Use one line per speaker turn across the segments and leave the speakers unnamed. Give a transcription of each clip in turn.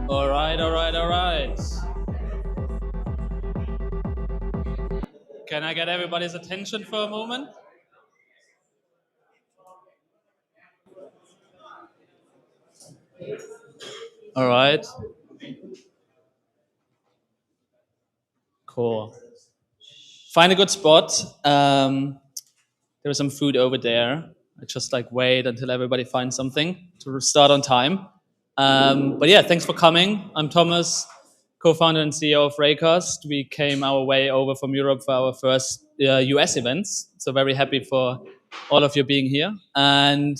All right, all right, all right. Can I get everybody's attention for a moment? All right. Cool. Find a good spot. There's some food over there. I just like wait until everybody finds something to start on time. But yeah, thanks for coming. I'm Thomas, co-founder and CEO of Raycast. We came our way over from Europe for our first US events. So very happy for all of you being here. And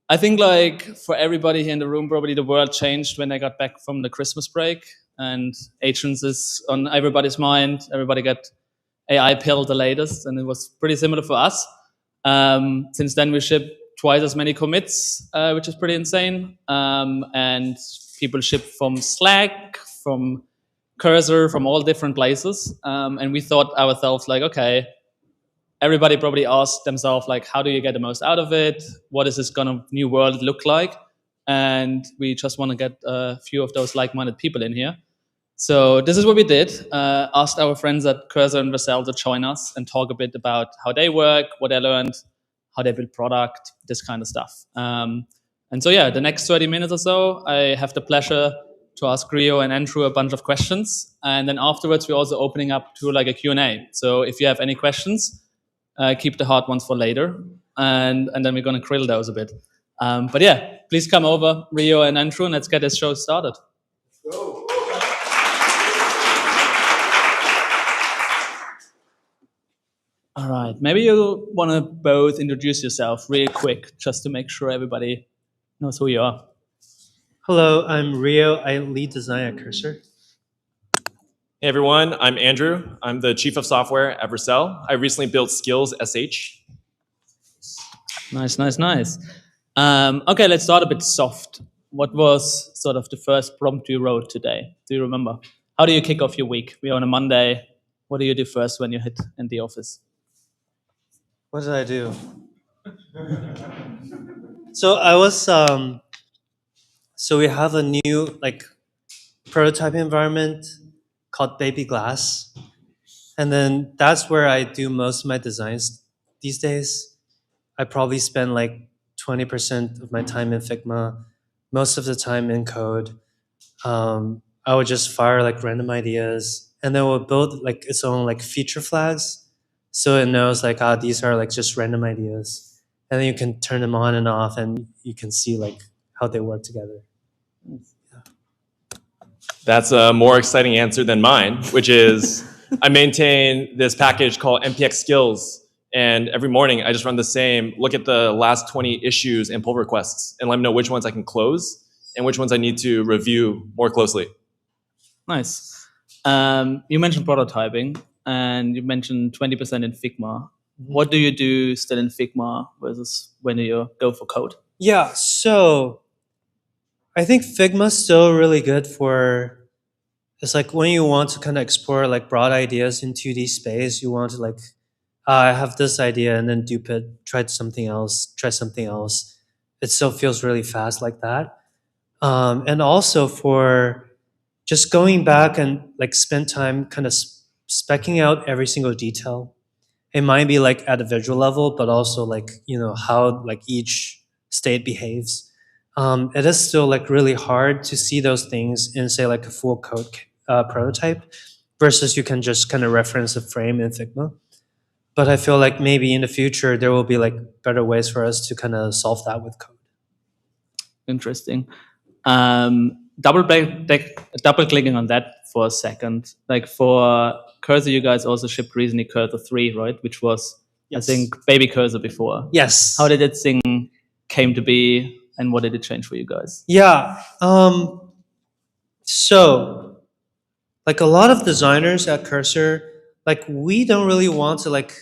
I think like for everybody here in the room, probably the world changed when they got back from the Christmas break, and agents is on everybody's mind. Everybody got AI Pill the latest, and it was pretty similar for us. Since then, we ship twice as many commits, which is pretty insane. And people ship from Slack, from Cursor, from all different places. And we thought ourselves like, okay, everybody probably asked themselves like, how do you get the most out of it? What does this kind of new world look like? And we just want to get a few of those like-minded people in here. So this is what we did. Asked our friends at Cursor and Vercel to join us and talk a bit about how they work, what they learned, how they build product, this kind of stuff. And so yeah, the next 30 minutes or so, I have the pleasure to ask Rio and Andrew a bunch of questions. And then afterwards, we're also opening up to like a Q&A. So if you have any questions, keep the hard ones for later. And then we're going to grill those a bit. But yeah, please come over, Rio and Andrew, and let's get this show started. Let's go. All right, maybe you want to both introduce yourself real quick, just to make sure everybody knows who you are.
Hello, I'm Rio. I lead design at Cursor.
Hey everyone, I'm Andrew. I'm the Chief of Software at Vercel. I recently built Skills SH.
Nice. Okay, let's start a bit soft. What was sort of the first prompt you wrote today? Do you remember? How do you kick off your week? We're on a Monday. What do you do first when you hit in the office?
What did I do? So I was, so we have a new like prototype environment called Baby Glass. And then that's where I do most of my designs these days. I probably spend like 20% of my time in Figma, most of the time in code. I would just fire like random ideas, and then we'll build like its own like feature flags. So it knows like, these are like just random ideas. And then you can turn them on and off, and you can see like how they work together.
That's a more exciting answer than mine, which is I maintain this package called MPX Skills. And every morning I just run the same, look at the last 20 issues and pull requests and let me know which ones I can close and which ones I need to review more closely.
Nice. You mentioned prototyping and you mentioned 20% in Figma. What do you do still in Figma versus when you go for code?
Yeah, so I think Figma's still really good for, it's like when you want to kind of explore like broad ideas in 2D space, you want to like, I have this idea and then dupe it, try something else. It still feels really fast like that. And also for just going back and like spend time kind of specking out every single detail. It might be like at a visual level, but also like, how like each state behaves. It is still like really hard to see those things in say like a full code prototype versus you can just kind of reference a frame in Figma. But I feel like maybe in the future, there will be like better ways for us to kind of solve that with code.
Interesting. Double clicking on that for a second. Like for Cursor, you guys also shipped recently Cursor 3, right? Which was, yes, I think, baby Cursor before.
Yes.
How did it thing came to be and what did it change for you guys?
Yeah. So like a lot of designers at Cursor, like we don't really want to like,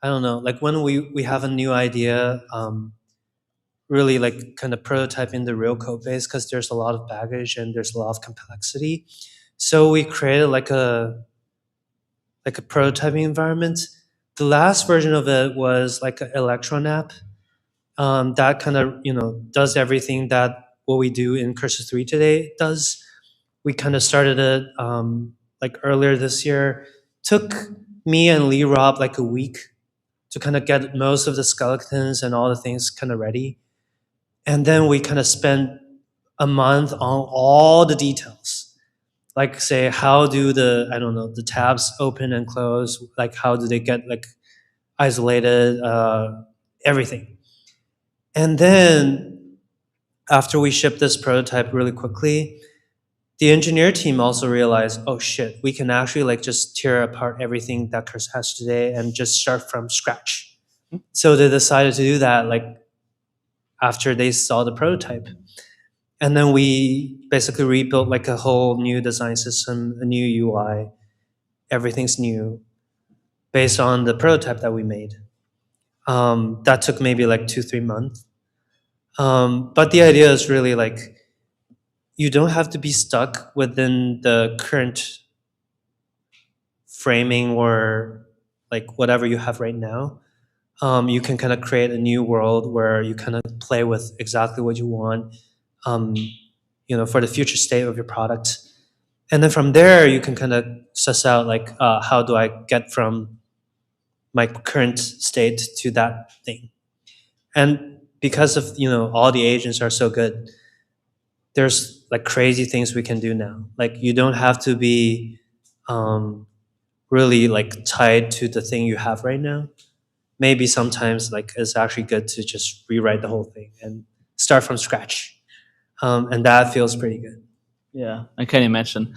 I don't know, like when we have a new idea, really like kind of prototyping the real code base because there's a lot of baggage and there's a lot of complexity. So we created like a prototyping environment. The last version of it was like an Electron app that kind of does everything that what we do in Cursor 3 today does. We kind of started it like earlier this year. Took me and Lee Rob like a week to kind of get most of the skeletons and all the things kind of ready. And then we kind of spent a month on all the details. Like say, how do the tabs open and close? Like how do they get like isolated, everything. And then after we shipped this prototype really quickly, the engineer team also realized, oh shit, we can actually like just tear apart everything that Cursor has today and just start from scratch. So they decided to do that like after they saw the prototype. And then we basically rebuilt like a whole new design system, a new UI. Everything's new based on the prototype that we made. That took maybe like 2-3 months. But the idea is really like, you don't have to be stuck within the current framing or like whatever you have right now. You can kind of create a new world where you kind of play with exactly what you want, for the future state of your product. And then from there, you can kind of suss out like, how do I get from my current state to that thing? And because of, all the agents are so good, there's like crazy things we can do now. Like you don't have to be really like tied to the thing you have right now. Maybe sometimes like it's actually good to just rewrite the whole thing and start from scratch. And that feels pretty good.
Yeah, I can imagine.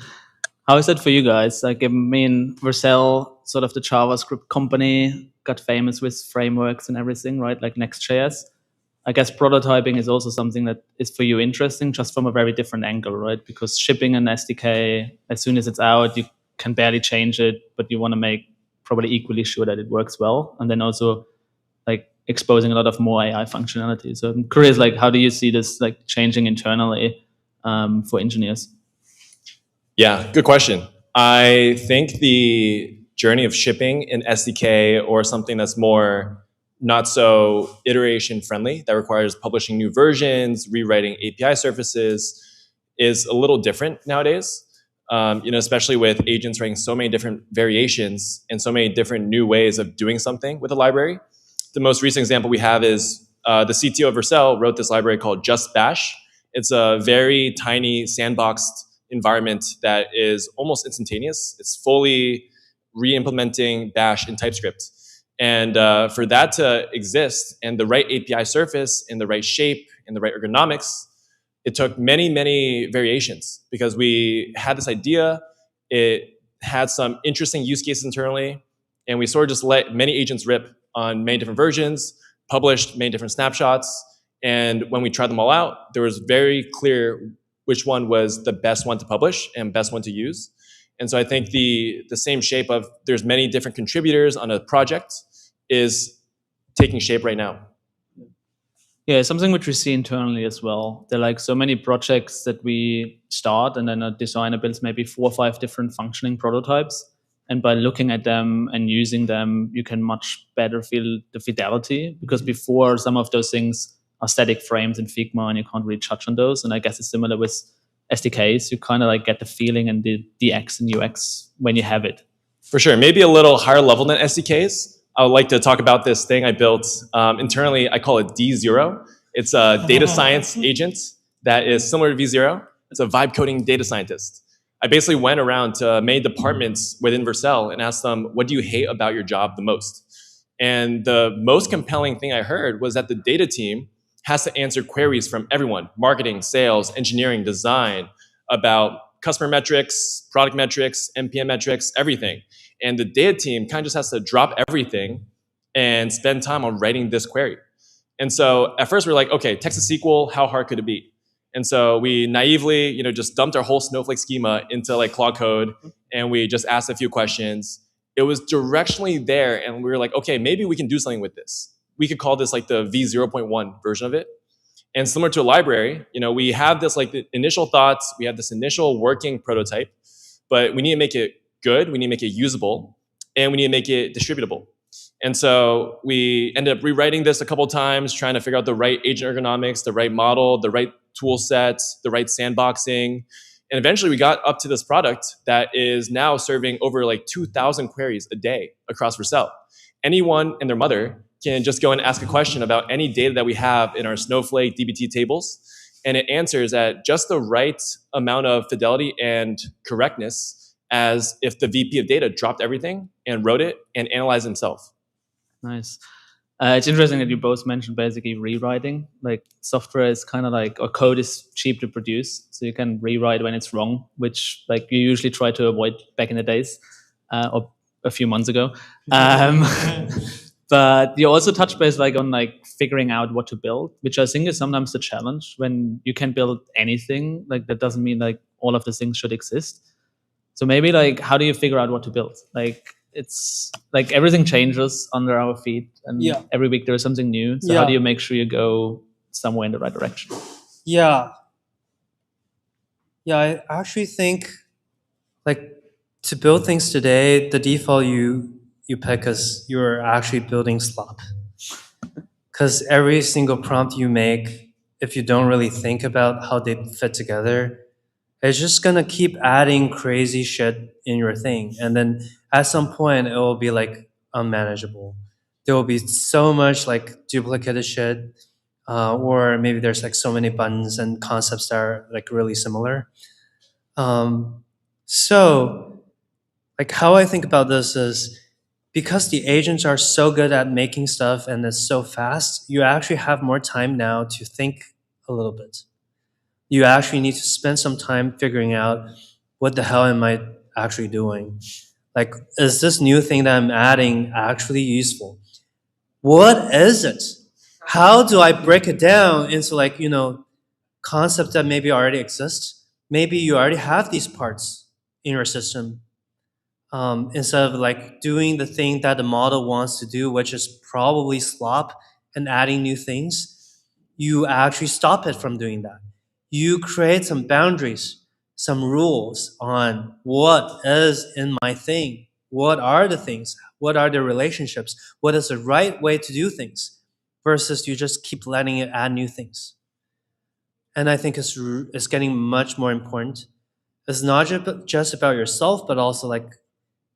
How is it for you guys? Like, I mean, Vercel, sort of the JavaScript company, got famous with frameworks and everything, right? Like Next.js. I guess prototyping is also something that is for you interesting, just from a very different angle, right? Because shipping an SDK, as soon as it's out, you can barely change it, but you want to make probably equally sure that it works well. And then also like exposing a lot of more AI functionality. So I'm curious, like, how do you see this like changing internally for engineers?
Yeah, good question. I think the journey of shipping an SDK or something that's more not so iteration friendly, that requires publishing new versions, rewriting API surfaces, is a little different nowadays. Especially with agents writing so many different variations and so many different new ways of doing something with a library. The most recent example we have is the CTO of Vercel wrote this library called Just Bash. It's a very tiny sandboxed environment that is almost instantaneous. It's fully re-implementing Bash in TypeScript. And for that to exist and the right API surface in the right shape and the right ergonomics, it took many, many variations because we had this idea. It had some interesting use cases internally, and we sort of just let many agents rip on many different versions, published many different snapshots. And when we tried them all out, there was very clear which one was the best one to publish and best one to use. And so I think the same shape of there's many different contributors on a project is taking shape right now.
Yeah, something which we see internally as well. There are like so many projects that we start, and then a designer builds maybe 4 or 5 different functioning prototypes. And by looking at them and using them, you can much better feel the fidelity, because before some of those things are static frames in Figma and you can't really touch on those. And I guess it's similar with SDKs. You kind of like get the feeling and the DX and UX when you have it.
For sure. Maybe a little higher level than SDKs. I would like to talk about this thing I built internally. I call it D0. It's a data science agent that is similar to V0. It's a vibe coding data scientist. I basically went around to many departments within Vercel and asked them, what do you hate about your job the most? And the most compelling thing I heard was that the data team has to answer queries from everyone, marketing, sales, engineering, design, about customer metrics, product metrics, NPM metrics, everything. And the data team kind of just has to drop everything and spend time on writing this query. And so at first we were like, okay, text to SQL, how hard could it be? And so we naively, just dumped our whole Snowflake schema into like Claude Code, and we just asked a few questions. It was directionally there, and we were like, okay, maybe we can do something with this. We could call this like the V0.1 version of it. And similar to a library, we have this like the initial thoughts, we have this initial working prototype, but we need to make it good, we need to make it usable, and we need to make it distributable. And so we ended up rewriting this a couple of times, trying to figure out the right agent ergonomics, the right model, the right tool sets, the right sandboxing. And eventually we got up to this product that is now serving over like 2,000 queries a day across Vercel. Anyone and their mother can just go and ask a question about any data that we have in our Snowflake DBT tables, and it answers at just the right amount of fidelity and correctness as if the VP of data dropped everything and wrote it and analyzed himself.
Nice. It's interesting that you both mentioned basically rewriting. Like software is kind of like, or code is cheap to produce, so you can rewrite when it's wrong, which like you usually try to avoid back in the days, or a few months ago. But you also touch base like on like figuring out what to build, which I think is sometimes the challenge when you can build anything. Like that doesn't mean like all of the things should exist. So maybe like how do you figure out what to build? Like it's like everything changes under our feet, and every week there is something new. So how do you make sure you go somewhere in the right direction?
Yeah, I actually think like to build things today, the default you pick is you're actually building slop. Because every single prompt you make, if you don't really think about how they fit together, it's just gonna keep adding crazy shit in your thing. And then at some point it will be like unmanageable. There will be so much like duplicated shit, or maybe there's like so many buttons and concepts that are like really similar. So like how I think about this is because the agents are so good at making stuff and it's so fast, you actually have more time now to think a little bit. You actually need to spend some time figuring out what the hell am I actually doing? Like, is this new thing that I'm adding actually useful? What is it? How do I break it down into like, concepts that maybe already exist? Maybe you already have these parts in your system. Instead of like doing the thing that the model wants to do, which is probably slop and adding new things, you actually stop it from doing that. You create some boundaries, some rules on what is in my thing. What are the things? What are the relationships? What is the right way to do things? Versus you just keep letting it add new things. And I think it's getting much more important. It's not just about yourself, but also like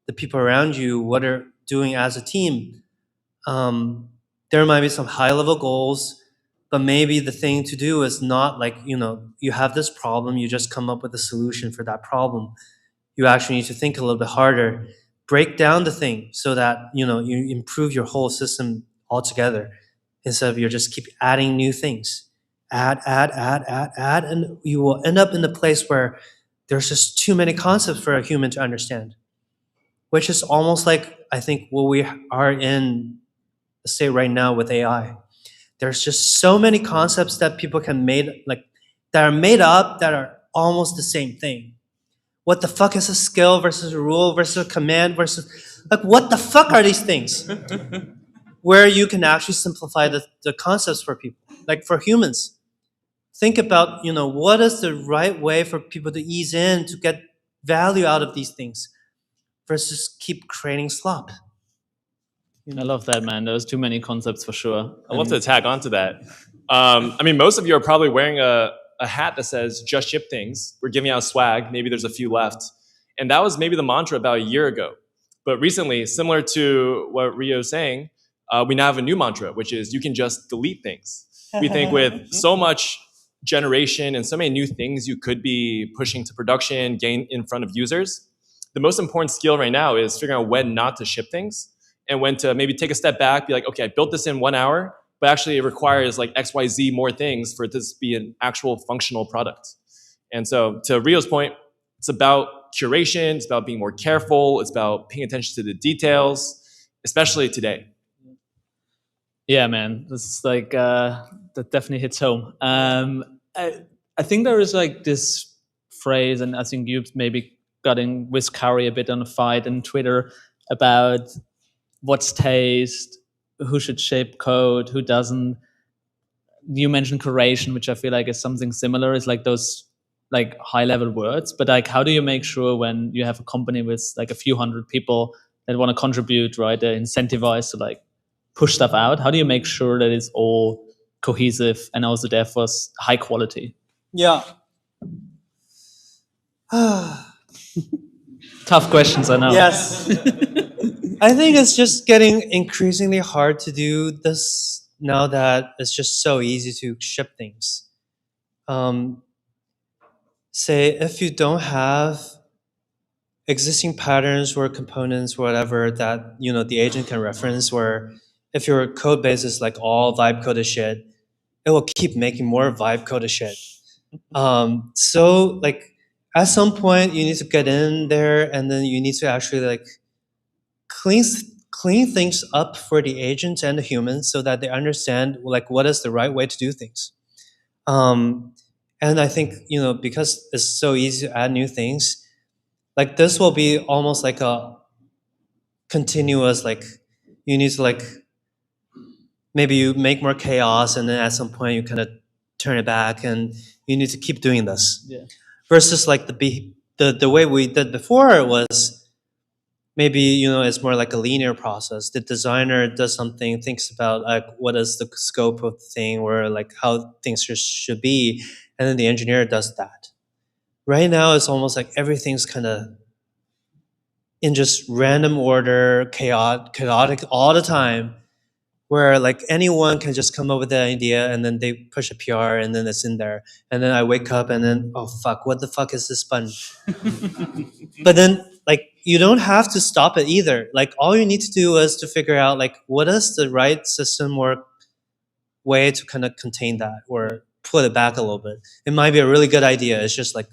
the people around you, what they're doing as a team. There might be some high-level goals, but maybe the thing to do is not like, you have this problem, you just come up with a solution for that problem. You actually need to think a little bit harder, break down the thing so that, you improve your whole system altogether instead of you just keep adding new things. Add, and you will end up in a place where there's just too many concepts for a human to understand. Which is almost like, I think, what we are in the state right now with AI. There's just so many concepts that people can that are made up that are almost the same thing. What the fuck is a skill versus a rule versus a command versus, like, what the fuck are these things? Where you can actually simplify the concepts for people, like for humans. Think about, what is the right way for people to ease in, to get value out of these things? Versus keep creating slop.
I love that, man. There's too many concepts for sure.
I'd love to tag on to that. I mean, most of you are probably wearing a hat that says just ship things. We're giving out swag. Maybe there's a few left. And that was maybe the mantra about a year ago. But recently, similar to what Rio's saying, we now have a new mantra, which is you can just delete things. We think with so much generation and so many new things you could be pushing to production, gain in front of users, the most important skill right now is figuring out when not to ship things and when to maybe take a step back, be like, okay, I built this in 1 hour, but actually it requires like XYZ more things for this to be an actual functional product. And so to Rio's point, it's about curation, it's about being more careful, it's about paying attention to the details, especially today.
Yeah, man, this is like, that definitely hits home. I think there is like this phrase, and I think you've maybe gotten with Curry a bit on a fight on Twitter about what's taste, who should shape code, who doesn't. You mentioned curation, which I feel like is something similar. It's like those like high level words, but like how do you make sure when you have a company with like a few hundred people that want to contribute, right? They're incentivized to like push stuff out. How do you make sure that it's all cohesive and also therefore high quality?
Yeah.
Tough questions, I know.
Yes. I think it's just getting increasingly hard to do this now that it's just so easy to ship things. Say if you don't have existing patterns or components, whatever that the agent can reference, or if your code base is like all vibe coded shit, it will keep making more vibe coded shit. So like at some point you need to get in there and then you need to actually like clean clean things up for the agents and the humans so that they understand like what is the right way to do things. And I think because it's so easy to add new things, like this will be almost like a continuous like you need to like maybe you make more chaos and then at some point you kind of turn it back and you need to keep doing this.
Yeah.
Versus like the way we did before was maybe it's more like a linear process. The designer does something, thinks about like what is the scope of the thing or like how things should be, and then the engineer does that. Right now it's almost like everything's kind of in just random order, chaotic all the time, where like anyone can just come up with the idea and then they push a PR and then it's in there. And then I wake up and then, oh fuck, what the fuck is this button? But then like you don't have to stop it either. Like all you need to do is to figure out like what is the right system or way to kind of contain that or pull it back a little bit. It might be a really good idea. It's just like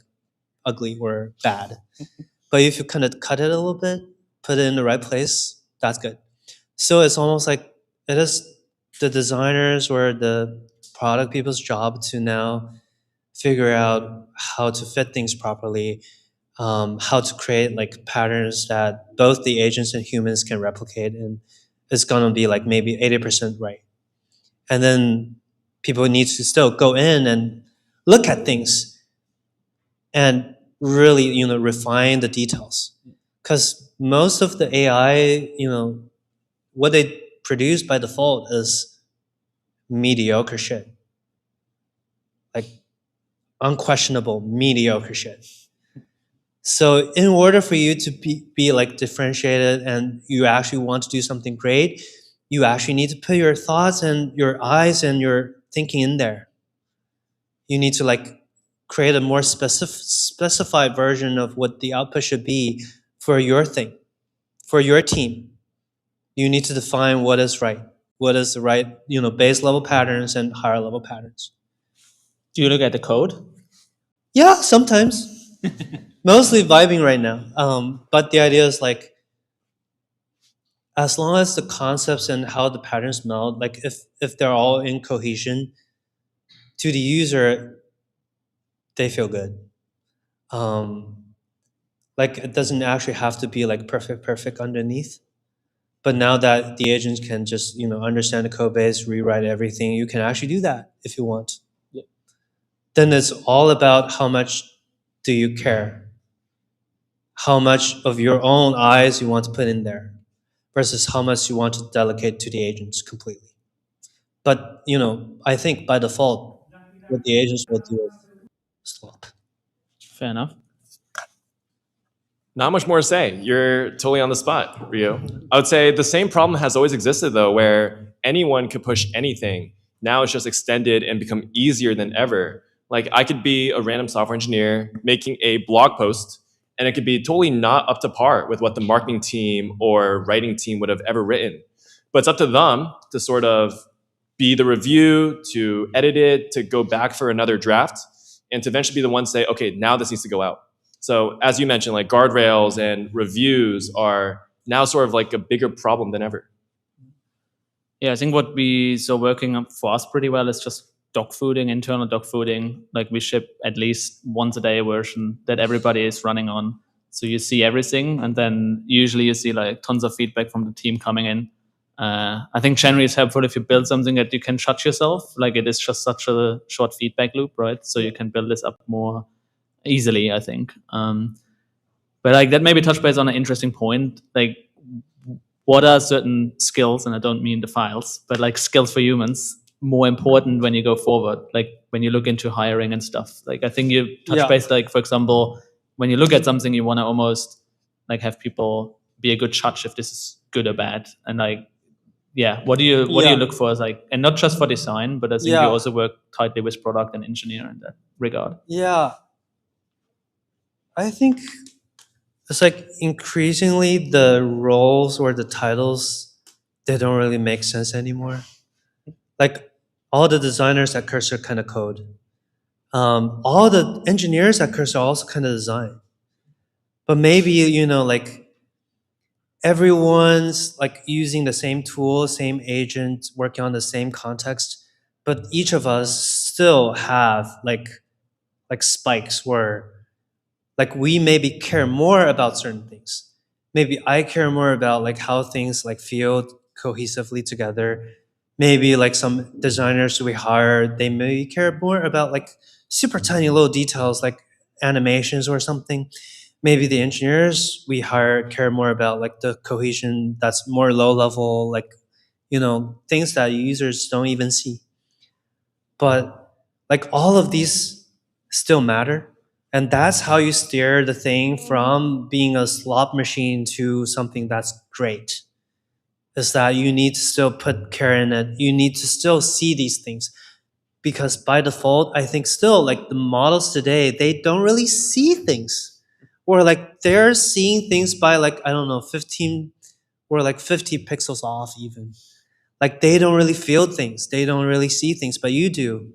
ugly or bad. But if you kind of cut it a little bit, put it in the right place, that's good. So it's almost like it is the designers or the product people's job to now figure out how to fit things properly, how to create like patterns that both the agents and humans can replicate, and it's gonna be like maybe 80% right. And then people need to still go in and look at things and really refine the details, because most of the AI what they produce by default is mediocre shit, like unquestionable mediocre shit. So in order for you to be like differentiated and you actually want to do something great, you actually need to put your thoughts and your eyes and your thinking in there. You need to like create a more specified version of what the output should be for your thing, for your team. You need to define what is right, what is the right, base level patterns and higher level patterns.
Do you look at the code?
Yeah, sometimes. Mostly vibing right now. But the idea is like, as long as the concepts and how the patterns meld, like if they're all in cohesion, to the user, they feel good. Like it doesn't actually have to be like perfect underneath. But now that the agents can just understand the code base, rewrite everything, you can actually do that if you want.
Yeah.
Then it's all about how much do you care, how much of your own eyes you want to put in there, versus how much you want to delegate to the agents completely. But I think by default, what the agents will do is swap.
Fair enough.
Not much more to say. You're totally on the spot, Ryu. I would say the same problem has always existed, though, where anyone could push anything. Now it's just extended and become easier than ever. Like I could be a random software engineer making a blog post, and it could be totally not up to par with what the marketing team or writing team would have ever written. But it's up to them to sort of be the review, to edit it, to go back for another draft, and to eventually be the one to say, okay, now this needs to go out. So as you mentioned, like guardrails and reviews are now sort of like a bigger problem than ever.
Yeah, I think what we saw working up for us pretty well is just dogfooding, internal dogfooding. Like we ship at least once a day a version that everybody is running on. So you see everything, and then usually you see like tons of feedback from the team coming in. I think generally it's helpful if you build something that you can shut yourself. Like it is just such a short feedback loop, right? So you can build this up more easily, I think. But like that maybe touch base on an interesting point. Like what are certain skills, and I don't mean the files, but like skills for humans more important when you go forward, like when you look into hiring and stuff. Like I think you touch base, like for example, when you look at something, you want to almost like have people be a good judge if this is good or bad. And like, yeah, what do you
Yeah.
look for? As like, and not just for design, but I think you
Yeah.
also work tightly with product and engineer in that regard.
Yeah. I think it's like increasingly the roles or the titles, they don't really make sense anymore. Like all the designers at Cursor kind of code. All the engineers at Cursor also kind of design. But maybe, you know, like everyone's like using the same tool, same agent, working on the same context, but each of us still have like spikes where like we maybe care more about certain things. Maybe I care more about like how things like feel cohesively together. Maybe like some designers we hire, they maybe care more about like super tiny little details like animations or something. Maybe the engineers we hire care more about like the cohesion that's more low level, like, you know, things that users don't even see. But like all of these still matter. And that's how you steer the thing from being a slot machine to something that's great. Is that you need to still put care in it. You need to still see these things. Because by default, I think still like the models today, they don't really see things. Or like they're seeing things by like, I don't know, 15 or like 50 pixels off even. Like they don't really feel things. They don't really see things, but you do.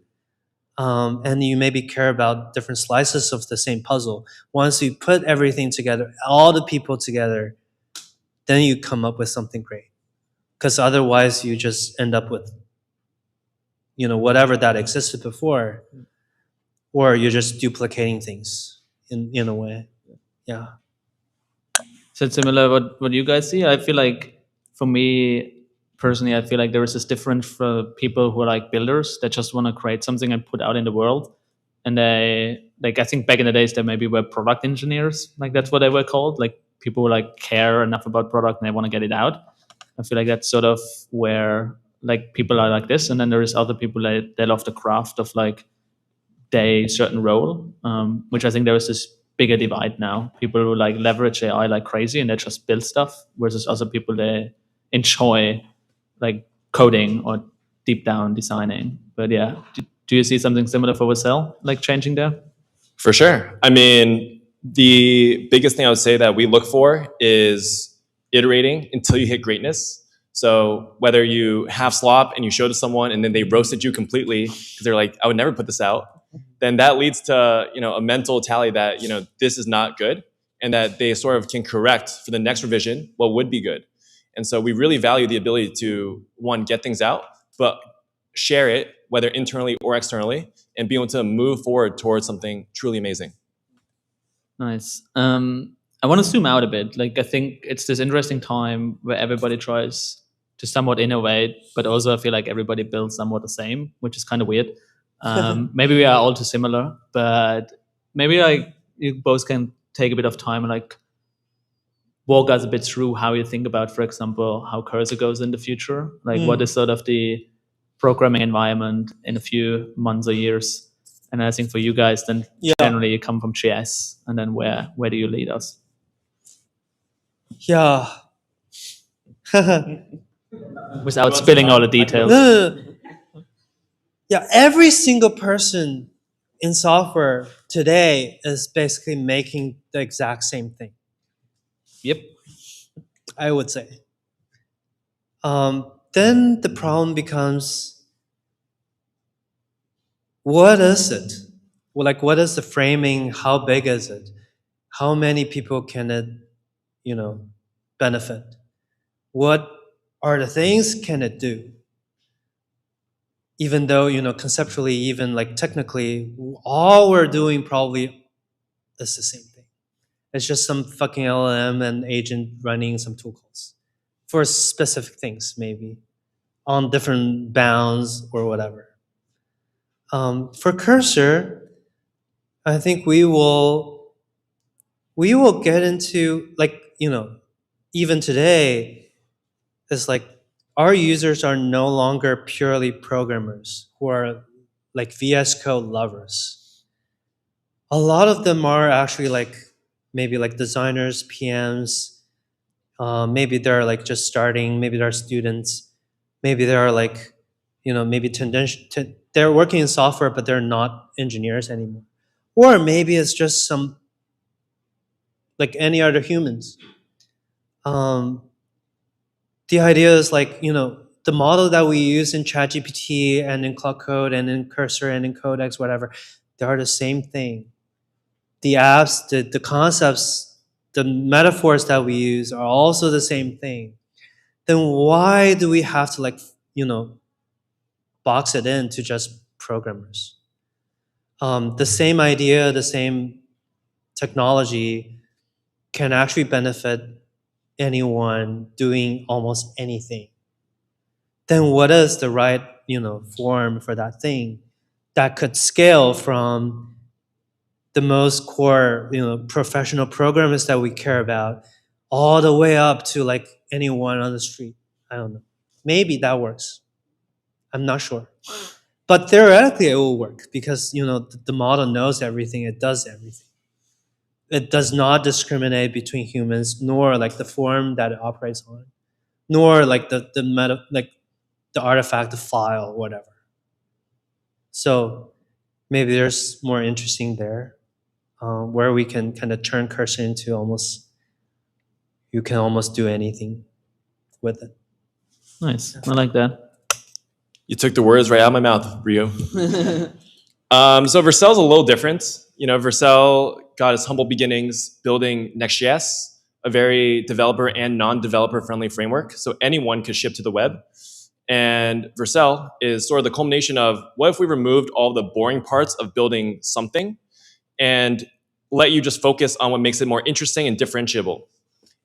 And you maybe care about different slices of the same puzzle. Once you put everything together, all the people together, then you come up with something great. Because otherwise, you just end up with, you know, whatever that existed before, or you're just duplicating things in a way. Yeah.
So it's similar what you guys see. I feel like for me personally, I feel like there is this difference for people who are like builders that just want to create something and put out in the world. And they like I think back in the days they maybe were product engineers, like that's what they were called. Like people who like care enough about product and they want to get it out. I feel like that's sort of where like people are like this, and then there is other people that they love the craft of like they certain role, which I think there is this bigger divide now. People who like leverage AI like crazy and they just build stuff, versus other people they enjoy like coding or deep down designing. But yeah, do you see something similar for Vercel, like changing there?
For sure. I mean, the biggest thing I would say that we look for is iterating until you hit greatness. So whether you have slop and you show to someone and then they roasted you completely because they're like, I would never put this out, then that leads to, you know, a mental tally that, you know, this is not good, and that they sort of can correct for the next revision what would be good. And so we really value the ability to, one, get things out, but share it, whether internally or externally, and be able to move forward towards something truly amazing.
Nice. I want to zoom out a bit. Like I think it's this interesting time where everybody tries to somewhat innovate, but also I feel like everybody builds somewhat the same, which is kind of weird. Maybe we are all too similar, but maybe like you both can take a bit of time and like walk us a bit through how you think about, for example, how Cursor goes in the future. Like what is sort of the programming environment in a few months or years? And I think for you guys, then generally you come from JS, and then where do you lead us?
Yeah.
Without spilling all the details.
Yeah, every single person in software today is basically making the exact same thing,
Yep.
I would say. Then the problem becomes, what is it? Well, like, what is the framing? How big is it? How many people can it, you know, benefit? What are the things can it do? Even though, you know, conceptually, even like technically, all we're doing probably is the same thing. It's just some fucking LLM and agent running some tool calls for specific things, maybe on different bounds or whatever. For Cursor, I think we will get into, like, you know, even today, it's like our users are no longer purely programmers who are like VS Code lovers. A lot of them are actually like maybe like designers, PMs, maybe they're like just starting, maybe they're students, maybe they're like, maybe they're working in software, but they're not engineers anymore. Or maybe it's just some, like any other humans. The idea is like, the model that we use in ChatGPT and in Cloud Code and in Cursor and in Codex, whatever, they are the same thing. The apps, the concepts, the metaphors that we use are also the same thing. Then why do we have to like, box it in to just programmers? The same idea, the same technology can actually benefit anyone doing almost anything. Then what is the right, form for that thing that could scale from the most core, professional programmers that we care about all the way up to like anyone on the street? I don't know. Maybe that works. I'm not sure. But theoretically it will work because, the model knows everything, it does everything. It does not discriminate between humans, nor like the form that it operates on, nor like the artifact, the file, whatever. So maybe there's more interesting there, where we can kind of turn Cursor into you can almost do anything with it.
Nice. I like that.
You took the words right out of my mouth, Rio. So Vercel's a little different. Vercel got its humble beginnings building Next.js, a very developer and non-developer friendly framework, so anyone could ship to the web. And Vercel is sort of the culmination of what if we removed all the boring parts of building something and let you just focus on what makes it more interesting and differentiable.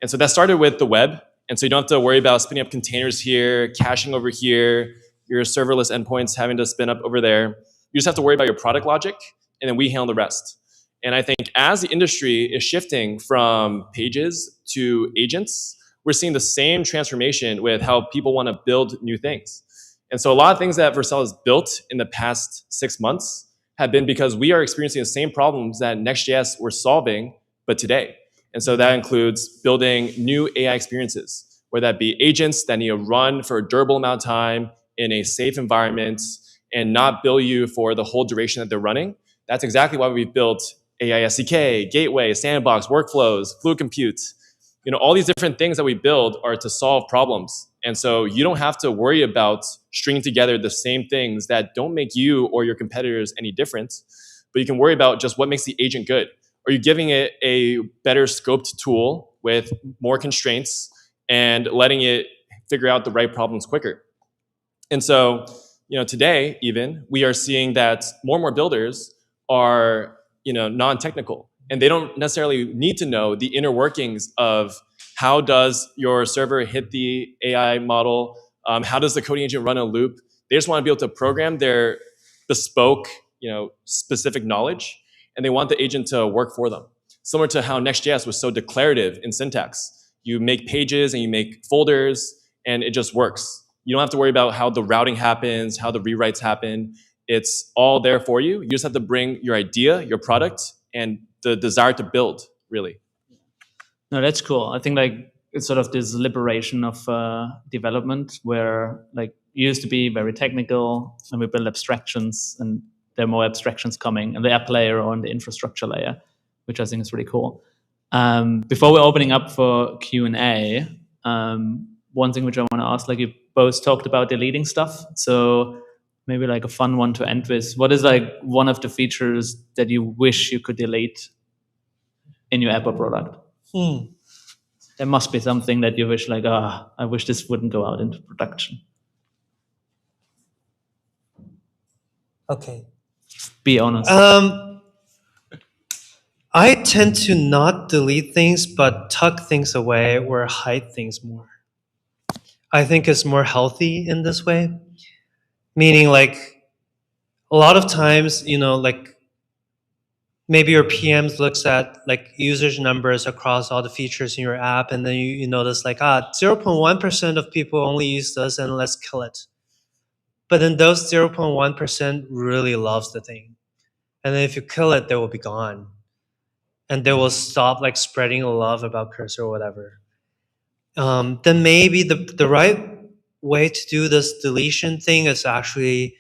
And so that started with the web. And so you don't have to worry about spinning up containers here, caching over here, your serverless endpoints having to spin up over there. You just have to worry about your product logic, and then we handle the rest. And I think as the industry is shifting from pages to agents, we're seeing the same transformation with how people want to build new things. And so a lot of things that Vercel has built in the past 6 months have been because we are experiencing the same problems that Next.js were solving, but today. And so that includes building new AI experiences, whether that be agents that need to run for a durable amount of time in a safe environment and not bill you for the whole duration that they're running. That's exactly why we built AI SDK, Gateway, Sandbox, Workflows, Fluid Compute. All these different things that we build are to solve problems. And so you don't have to worry about stringing together the same things that don't make you or your competitors any different, but you can worry about just what makes the agent good. Are you giving it a better scoped tool with more constraints and letting it figure out the right problems quicker? And so, today even, we are seeing that more and more builders are, non-technical. And they don't necessarily need to know the inner workings of how does your server hit the AI model, how does the coding agent run a loop. They just want to be able to program their bespoke, specific knowledge, and they want the agent to work for them. Similar to how Next.js was so declarative in syntax. You make pages and you make folders, and it just works. You don't have to worry about how the routing happens, how the rewrites happen. It's all there for you. You just have to bring your idea, your product, and the desire to build, really.
No, that's cool. I think like it's sort of this liberation of development where like it used to be very technical and we build abstractions and there are more abstractions coming in the app layer or on the infrastructure layer, which I think is really cool. Before we're opening up for Q&A, one thing which I want to ask, like you both talked about deleting stuff. So maybe like a fun one to end with. What is like one of the features that you wish you could delete in your app or product? There must be something that you wish like, I wish this wouldn't go out into production.
Okay.
Be honest.
I tend to not delete things, but tuck things away or hide things more. I think it's more healthy in this way. Meaning like a lot of times, like maybe your PMs looks at like users numbers across all the features in your app, and then you notice like 0.1% of people only use this, and let's kill it. But then those 0.1% really loves the thing, and then if you kill it, they will be gone. and they will stop like spreading love about cursor or whatever, then maybe the right way to do this deletion thing is actually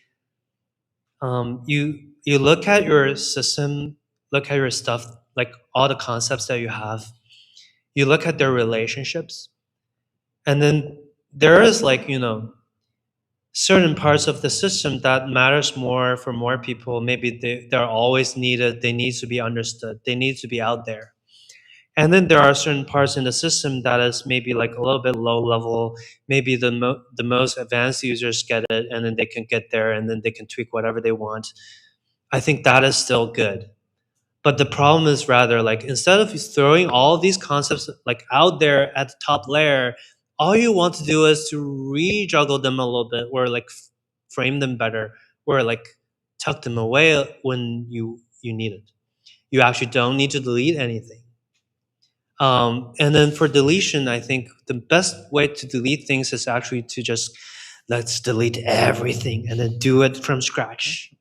you look at your system, look at your stuff, like all the concepts that you have, you look at their relationships, and then there is like, you know, certain parts of the system that matters more for more people. Maybe they're always needed, they need to be understood, they need to be out there. And then there are certain parts in the system that is maybe like a little bit low level. Maybe the most advanced users get it, and then they can get there, and then they can tweak whatever they want. I think that is still good. But the problem is rather like, instead of throwing all these concepts like out there at the top layer, all you want to do is to rejuggle them a little bit, or like frame them better, or like tuck them away when you need it. You actually don't need to delete anything. And then for deletion, I think the best way to delete things is actually to just let's delete everything and then do it from scratch.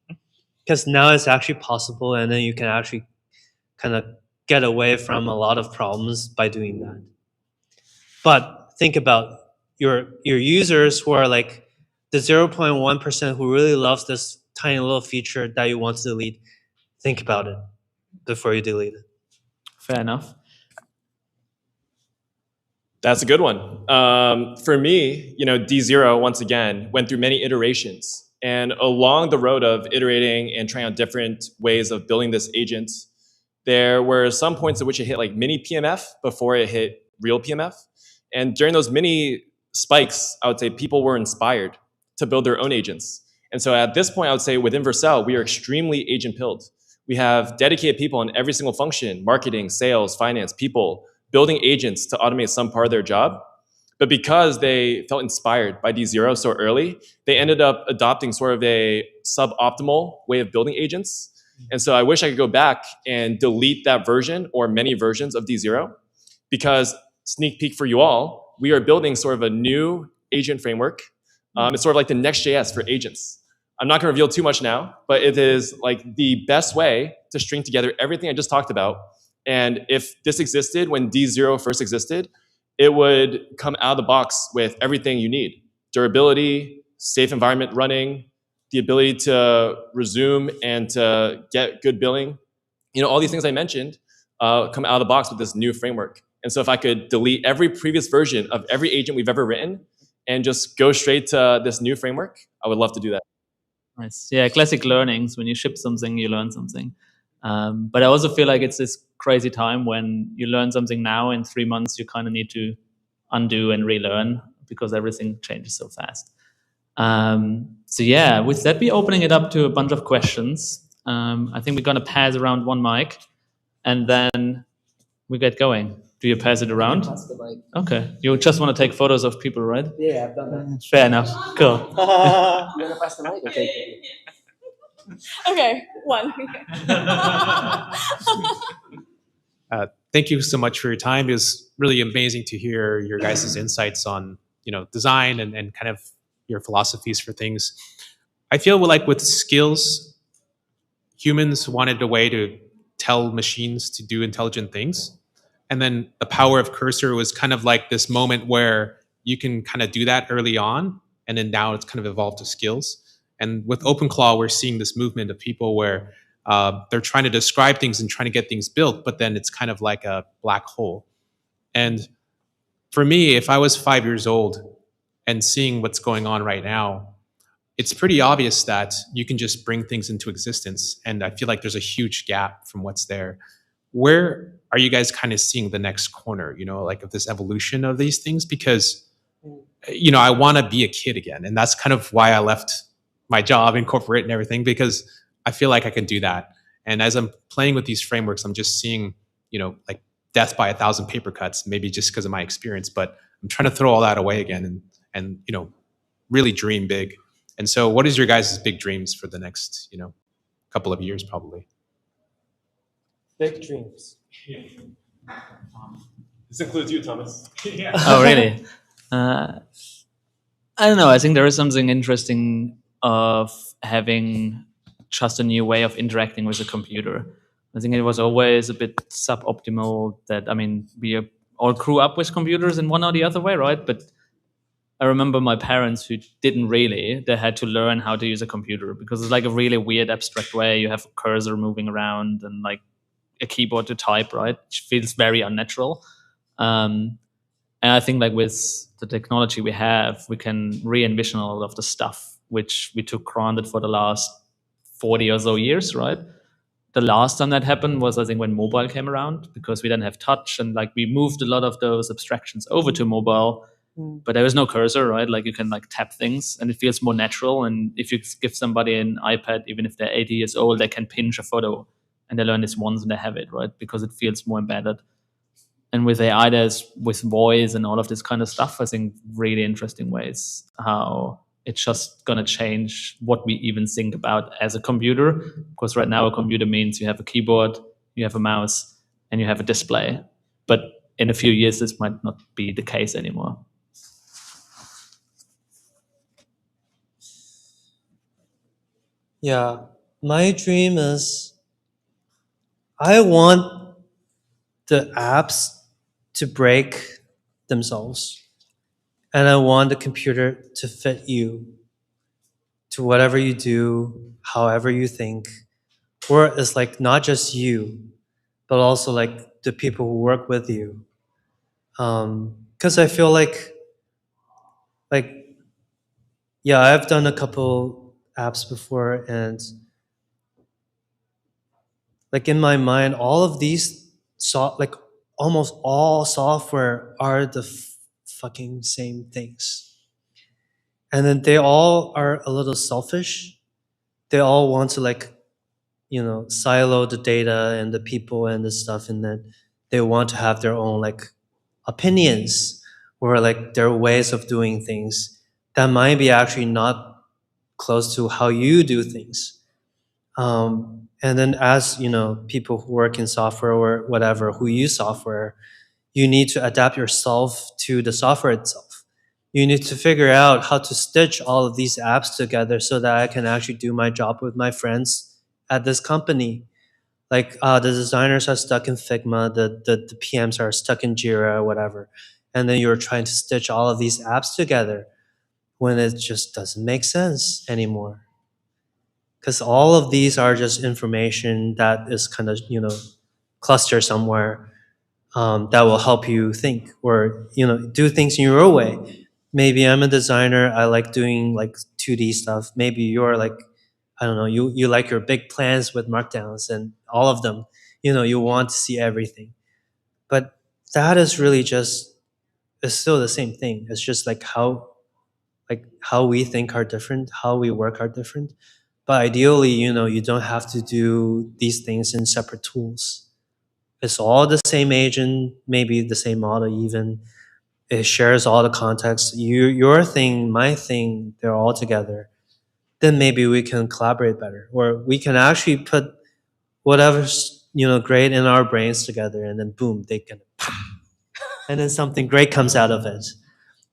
Because now it's actually possible, and then you can actually kind of get away from a lot of problems by doing that. But think about your users who are like the 0.1% who really loves this tiny little feature that you want to delete. Think about it before you delete it.
Fair enough.
That's a good one. For me, you know, D0 once again went through many iterations, and along the road of iterating and trying out different ways of building this agent, there were some points at which it hit like mini PMF before it hit real PMF. And during those mini spikes, I would say people were inspired to build their own agents. And so at this point, I would say within Vercel, we are extremely agent-pilled. We have dedicated people in every single function: marketing, sales, finance, people, building agents to automate some part of their job. But because they felt inspired by D0 so early, they ended up adopting sort of a suboptimal way of building agents. And so I wish I could go back and delete that version or many versions of D0, because sneak peek for you all, we are building sort of a new agent framework. It's sort of like the Next.js for agents. I'm not going to reveal too much now, but it is like the best way to string together everything I just talked about. And if this existed when D0 first existed, it would come out of the box with everything you need: durability, safe environment running, the ability to resume and to get good billing. You know, all these things I mentioned come out of the box with this new framework. And so if I could delete every previous version of every agent we've ever written and just go straight to this new framework, I would love to do that.
Nice. Yeah, classic learnings. When you ship something, you learn something. But I also feel like it's this crazy time when you learn something now, in 3 months, you kind of need to undo and relearn because everything changes so fast. So yeah, with that, we're opening it up to a bunch of questions. I think we're going to pass around one mic, and then we get going. Do you pass it around?
Pass the mic.
Okay. You just want to take photos of people, right?
Yeah, I've done that.
Fair enough. Cool.
You want to pass the mic? Okay.
Okay, one.
Thank you so much for your time. It was really amazing to hear your guys' insights on, you know, design and kind of your philosophies for things. I feel like with skills, humans wanted a way to tell machines to do intelligent things. And then the power of Cursor was kind of like this moment where you can kind of do that early on. And then now it's kind of evolved to skills. And with OpenClaw, we're seeing this movement of people where they're trying to describe things and trying to get things built, but then it's kind of like a black hole. And for me, if I was 5 years old and seeing what's going on right now, it's pretty obvious that you can just bring things into existence. And I feel like there's a huge gap from what's there. Where are you guys kind of seeing the next corner, you know, like of this evolution of these things? Because, you know, I want to be a kid again. And that's kind of why I left my job in corporate and everything, because I feel like I can do that. And as I'm playing with these frameworks, I'm just seeing, you know, like death by 1,000 paper cuts, maybe just because of my experience, but I'm trying to throw all that away again and, you know, really dream big. And so what is your guys' big dreams for the next, you know, couple of years, probably?
Big dreams.
This includes you, Thomas.
Oh, really? I don't know. I think there is something interesting of having just a new way of interacting with a computer. I think it was always a bit suboptimal that, I mean, we all grew up with computers in one or the other way, right? But I remember my parents who didn't really, they had to learn how to use a computer because it's like a really weird abstract way. You have a cursor moving around and like a keyboard to type, right? Which feels very unnatural. And I think like with the technology we have, we can re-envision a lot of the stuff which we took granted for the last 40 or so years, right? The last time that happened was, I think, when mobile came around, because we didn't have touch and like we moved a lot of those abstractions over to mobile, but there was no cursor, right? Like you can like tap things and it feels more natural. And if you give somebody an iPad, even if they're 80 years old, they can pinch a photo and they learn this once and they have it, right? Because it feels more embedded. And with AI, there's with voice and all of this kind of stuff, I think really interesting ways how it's just going to change what we even think about as a computer. Because right now, a computer means you have a keyboard, you have a mouse, and you have a display. But in a few years, this might not be the case anymore.
Yeah, my dream is I want the apps to break themselves. And I want the computer to fit you to whatever you do, however you think. Or it's like not just you, but also like the people who work with you. Because I feel like, yeah, I've done a couple apps before, and like in my mind, all of these like almost all software are the fucking same things, and then they all are a little selfish. They all want to like, silo the data and the people and the stuff, and then they want to have their own like opinions or like their ways of doing things that might be actually not close to how you do things. And then as people who work in software or whatever, who use software, you need to adapt yourself to the software itself. You need to figure out how to stitch all of these apps together so that I can actually do my job with my friends at this company. Like the designers are stuck in Figma, the PMs are stuck in Jira or whatever. And then you're trying to stitch all of these apps together when it just doesn't make sense anymore. Because all of these are just information that is kind of, clustered somewhere, that will help you think or, do things in your way. Maybe I'm a designer. I like doing like 2D stuff. Maybe you're like, I don't know, you like your big plans with markdowns and all of them, you want to see everything. But that is really just, it's still the same thing. It's just like how we think are different, how we work are different. But ideally, you don't have to do these things in separate tools. It's all the same agent, maybe the same model even. It shares all the context. Your thing, my thing, they're all together. Then maybe we can collaborate better, or we can actually put whatever's great in our brains together, and then boom, they can, and then something great comes out of it.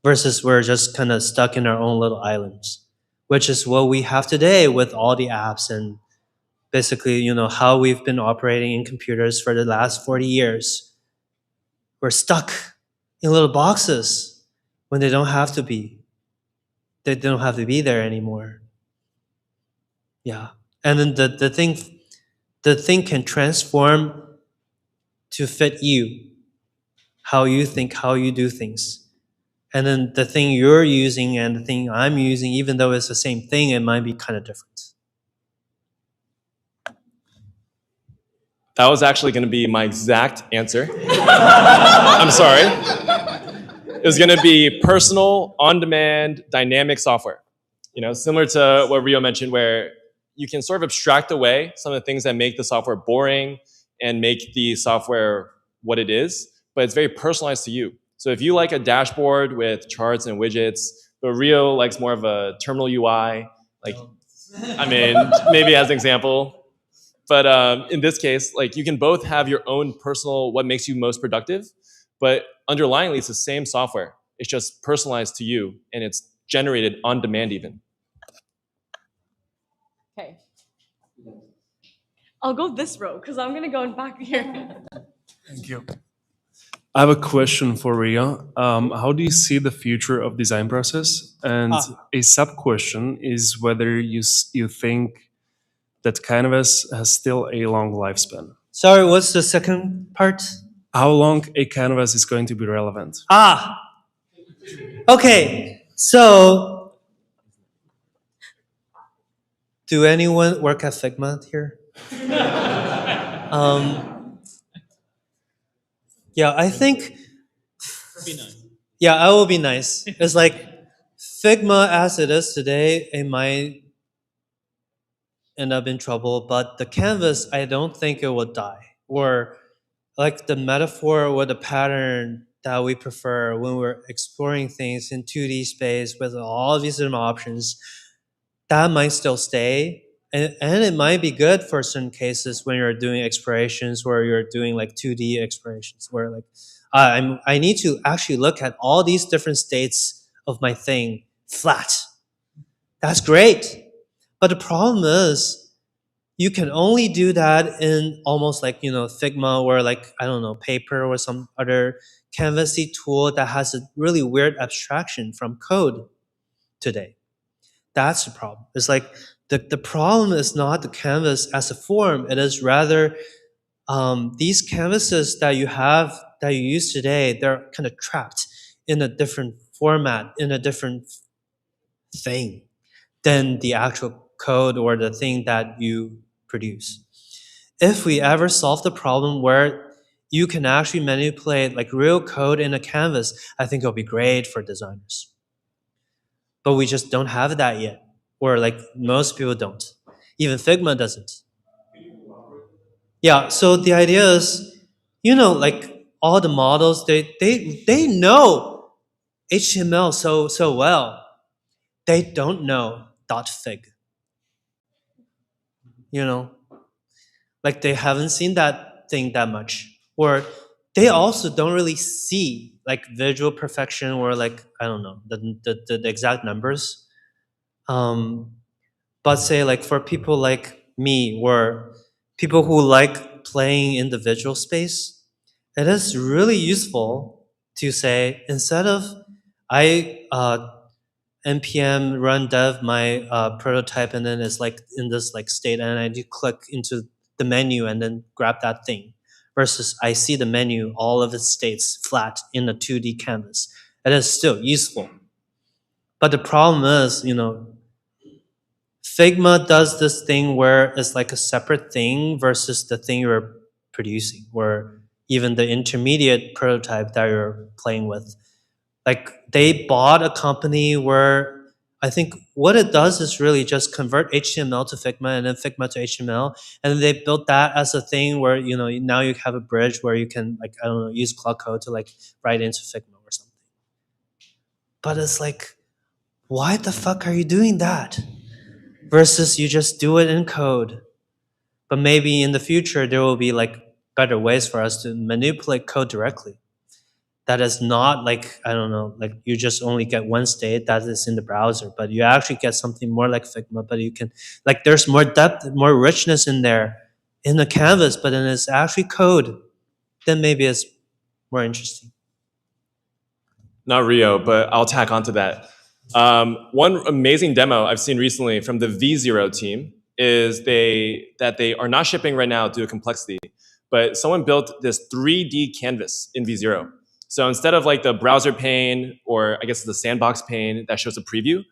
Versus we're just kind of stuck in our own little islands, which is what we have today with all the apps and basically how we've been operating in computers for the last 40 years. We're stuck in little boxes when they don't have to be. They don't have to be there anymore. Yeah. And then the thing can transform to fit you, how you think, how you do things. And then the thing you're using and the thing I'm using, even though it's the same thing, it might be kind of different.
That was actually going to be my exact answer. I'm sorry. It was going to be personal, on-demand, dynamic software. Similar to what Rio mentioned, where you can sort of abstract away some of the things that make the software boring and make the software what it is, but it's very personalized to you. So if you like a dashboard with charts and widgets, but Rio likes more of a terminal UI, maybe as an example. But in this case, you can both have your own personal, what makes you most productive, but underlyingly, it's the same software. It's just personalized to you, and it's generated on demand even.
Okay. I'll go this row because I'm gonna go in back here.
Thank you. I have a question for Ria. How do you see the future of design process? And a sub question is whether you think that canvas has still a long lifespan.
Sorry, what's the second part?
How long a canvas is going to be relevant?
Okay, so do anyone work at Figma here? Yeah, I think.
Be nice.
Yeah, I will be nice. It's like Figma as it is today, it might end up in trouble, but the canvas, I don't think it will die. Or like the metaphor or the pattern that we prefer when we're exploring things in 2D space with all these different options, that might still stay. And it might be good for certain cases when you're doing explorations where you're doing like 2D explorations where like I need to actually look at all these different states of my thing flat. That's great. But the problem is you can only do that in almost like, Figma or like, I don't know, paper or some other canvasy tool that has a really weird abstraction from code today. That's the problem. It's like the problem is not the canvas as a form. It is rather these canvases that you use today, they're kind of trapped in a different format, in a different thing than the actual code or the thing that you produce. If we ever solve the problem where you can actually manipulate like real code in a canvas, I think it'll be great for designers. But we just don't have that yet. Or like most people don't. Even Figma doesn't. Yeah, so the idea is, like all the models, they know HTML so well. They don't know .fig. Like they haven't seen that thing that much. Or they also don't really see like visual perfection or like, I don't know, the exact numbers. But say like for people like me or people who like playing in the visual space, it is really useful to say instead of I npm run dev my prototype and then it's like in this like state and I do click into the menu and then grab that thing versus I see the menu, all of its states flat in a 2D canvas. It is still useful. But the problem is, Figma does this thing where it's like a separate thing versus the thing you're producing, or even the intermediate prototype that you're playing with. Like they bought a company where I think what it does is really just convert HTML to Figma and then Figma to HTML, and then they built that as a thing where now you have a bridge where you can like I don't know use Cloud Code to like write into Figma or something. But it's like, why the fuck are you doing that? Versus you just do it in code. But maybe in the future there will be like better ways for us to manipulate code directly. That is not like, I don't know, like you just only get one state that is in the browser, but you actually get something more like Figma, but you can, like there's more depth, more richness in there in the canvas, but then it's actually code. Then maybe it's more interesting.
Not Rio, but I'll tack onto that. One amazing demo I've seen recently from the V0 team is that they are not shipping right now due to complexity, but someone built this 3D canvas in V0. So instead of like the browser pane, or I guess the sandbox pane that shows a preview,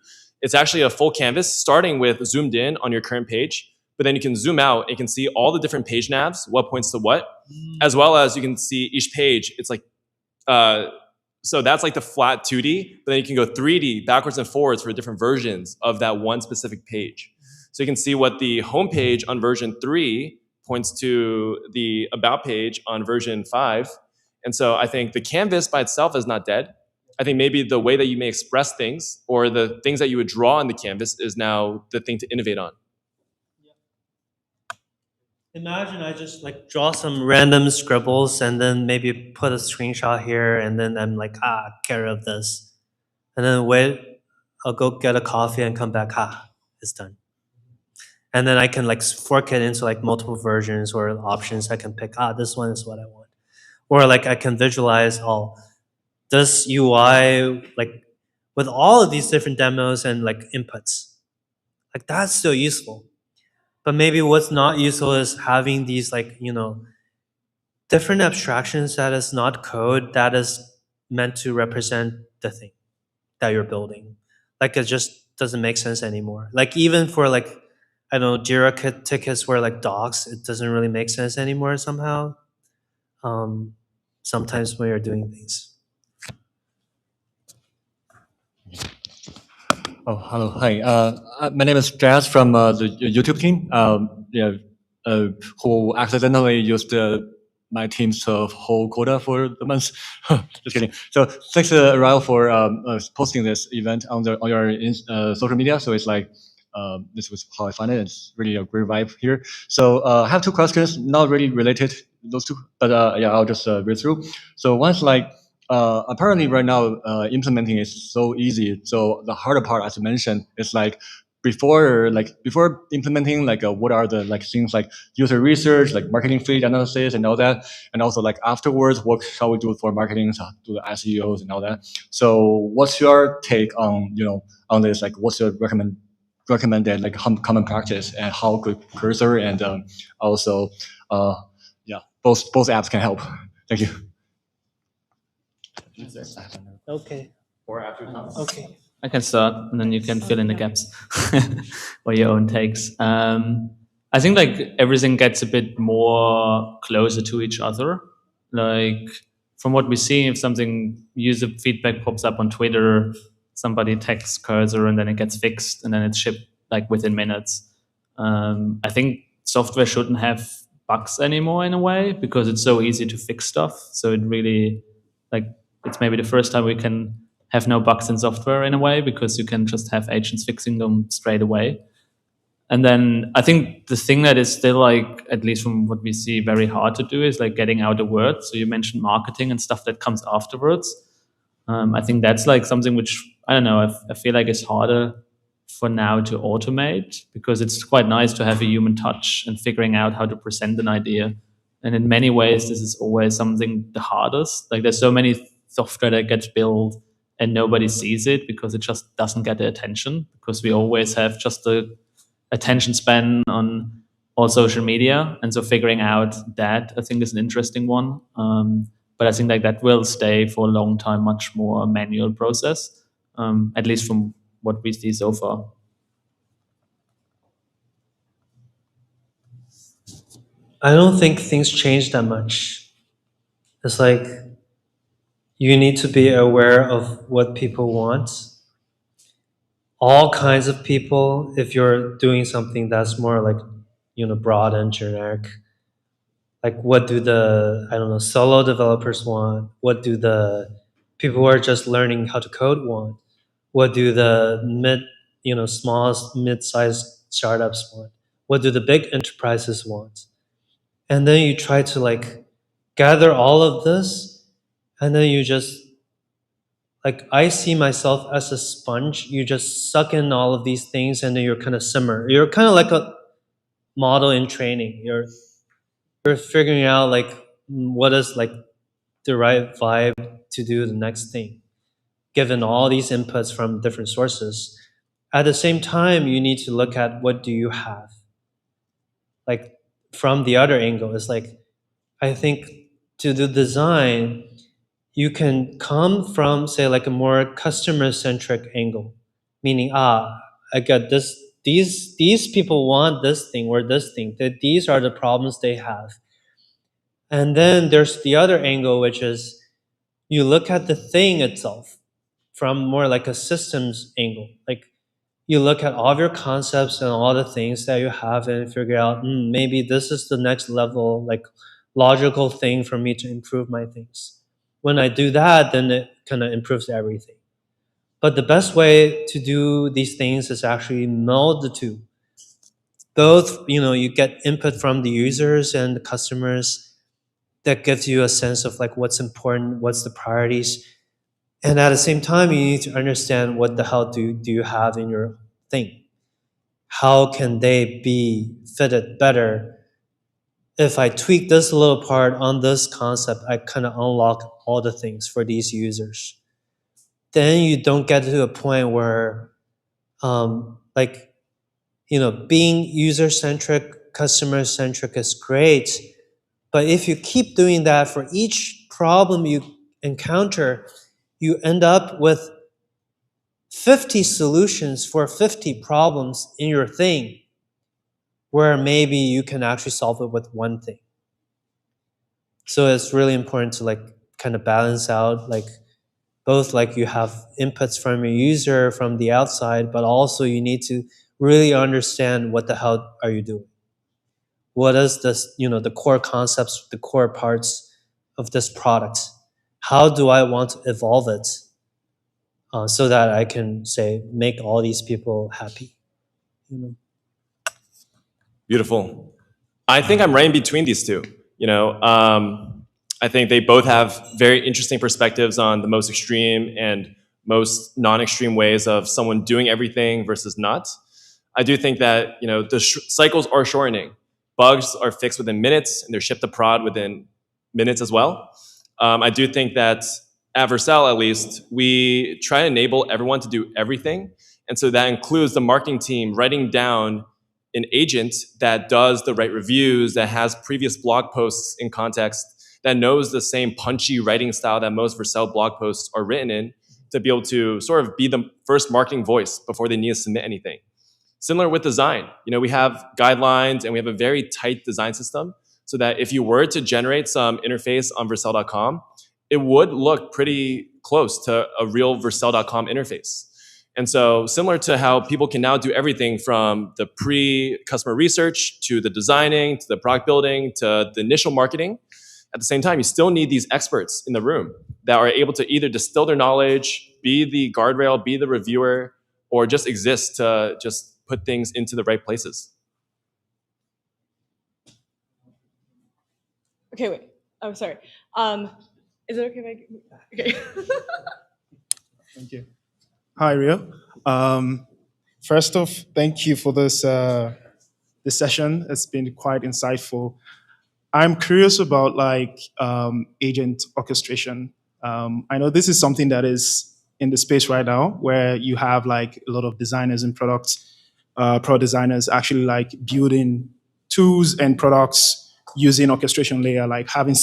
it's actually a full canvas starting with zoomed in on your current page, but then you can zoom out and you can see all the different page navs, what points to what, as well as you can see each page. It's like, so that's like the flat 2D, but then you can go 3D backwards and forwards for different versions of that one specific page. So you can see what the home page on version 3 points to the about page on version 5. And so I think the canvas by itself is not dead. I think maybe the way that you may express things or the things that you would draw on the canvas is now the thing to innovate on.
Imagine I just like draw some random scribbles and then maybe put a screenshot here and then I'm like, care of this. And then wait, I'll go get a coffee and come back, it's done. and then I can like fork it into like multiple versions or options. I can pick, this one is what I want. Or like I can visualize, this UI, like with all of these different demos and like inputs. Like that's still useful. But maybe what's not useful is having these like, different abstractions that is not code that is meant to represent the thing that you're building. Like it just doesn't make sense anymore. Like even for like, I don't know, Jira tickets where like docs, it doesn't really make sense anymore somehow. Sometimes when you're doing things.
Oh, hello. Hi. My name is Jazz from the YouTube team. Who accidentally used my team's whole quota for the month. Just kidding. So thanks, Ryle, for posting this event on your social media. So it's like this was how I find it. It's really a great vibe here. So I have two questions, not really related those two, but yeah, I'll just read through. So one's like. Apparently right now implementing is so easy. So the harder part, as you mentioned, is like before implementing, like what are the like things like user research, like marketing feed analysis and all that, and also like afterwards, what shall we do for marketing, do the SEOs and all that. So what's your take on on this? Like what's your recommended like common practice, and how could Cursor and also yeah, both apps can help? Thank you.
Okay.
Or after Tom.
Okay.
I can start, and then you can fill in the gaps or your own takes. I think like everything gets a bit more closer to each other. Like from what we see, if something user feedback pops up on Twitter, somebody texts Cursor, and then it gets fixed, and then it's shipped like within minutes. I think software shouldn't have bugs anymore in a way, because it's so easy to fix stuff. So it really like it's maybe the first time we can have no bugs in software in a way, because you can just have agents fixing them straight away. And then I think the thing that is still like, at least from what we see, very hard to do is like getting out the word. So you mentioned marketing and stuff that comes afterwards. I think that's like something which, I don't know, I feel like it's harder for now to automate, because it's quite nice to have a human touch and figuring out how to present an idea. And in many ways, this is always something the hardest. Like there's so many software that gets built and nobody sees it because it just doesn't get the attention, because we always have just the attention span on all social media. And so figuring out that, I think, is an interesting one. But I think like that will stay for a long time, much more a manual process, at least from what we see so far.
I don't think things change that much. It's like you need to be aware of what people want. All kinds of people, if you're doing something that's more like, broad and generic. Like what do the, I don't know, solo developers want? What do the people who are just learning how to code want? What do the small, mid-sized startups want? What do the big enterprises want? And then you try to like gather all of this, and then you just, like, I see myself as a sponge. You just suck in all of these things, and then you're kind of simmer. You're kind of like a model in training. You're figuring out like what is like the right vibe to do the next thing, given all these inputs from different sources. At the same time, you need to look at what do you have. Like from the other angle, it's like, I think to do design, you can come from, say, like a more customer-centric angle, meaning, I got this, these people want this thing or this thing, that these are the problems they have. And then there's the other angle, which is you look at the thing itself from more like a systems angle. Like you look at all of your concepts and all the things that you have and figure out, maybe this is the next level, like logical thing for me to improve my things. When I do that, then it kind of improves everything. But the best way to do these things is actually meld the two. Both, you get input from the users and the customers that gives you a sense of like what's important, what's the priorities. And at the same time, you need to understand what the hell do you have in your thing. how can they be fitted better? If I tweak this little part on this concept, I kind of unlock all the things for these users. Then you don't get to a point where, like, you know, being user-centric, customer-centric is great, but if you keep doing that for each problem you encounter, you end up with 50 solutions for 50 problems in your thing, where maybe you can actually solve it with one thing. So it's really important to like kind of balance out, like both like you have inputs from your user from the outside, but also you need to really understand what the hell are you doing. What is this, you know, the core concepts, the core parts of this product? How do I want to evolve it so that I can say make all these people happy? You know.
Beautiful. I think I'm right in between these two. I think they both have very interesting perspectives on the most extreme and most non-extreme ways of someone doing everything versus not. I do think that the cycles are shortening. Bugs are fixed within minutes, and they're shipped to prod within minutes as well. I do think that at Vercel, at least, we try to enable everyone to do everything, and so that includes the marketing team writing down an agent that does the right reviews, that has previous blog posts in context, that knows the same punchy writing style that most Vercel blog posts are written in, to be able to sort of be the first marketing voice before they need to submit anything. Similar with design, we have guidelines and we have a very tight design system so that if you were to generate some interface on Vercel.com, it would look pretty close to a real Vercel.com interface. And so similar to how people can now do everything from the pre-customer research to the designing, to the product building, to the initial marketing, at the same time, you still need these experts in the room that are able to either distill their knowledge, be the guardrail, be the reviewer, or just exist to just put things into the right places.
Okay, wait. I'm sorry. Is it okay if I... Okay.
Thank you. Hi, Rio. First off, thank you for this session. It's been quite insightful. I'm curious about agent orchestration. I know this is something that is in the space right now, where you have a lot of designers and product designers actually building tools and products using orchestration layer, like having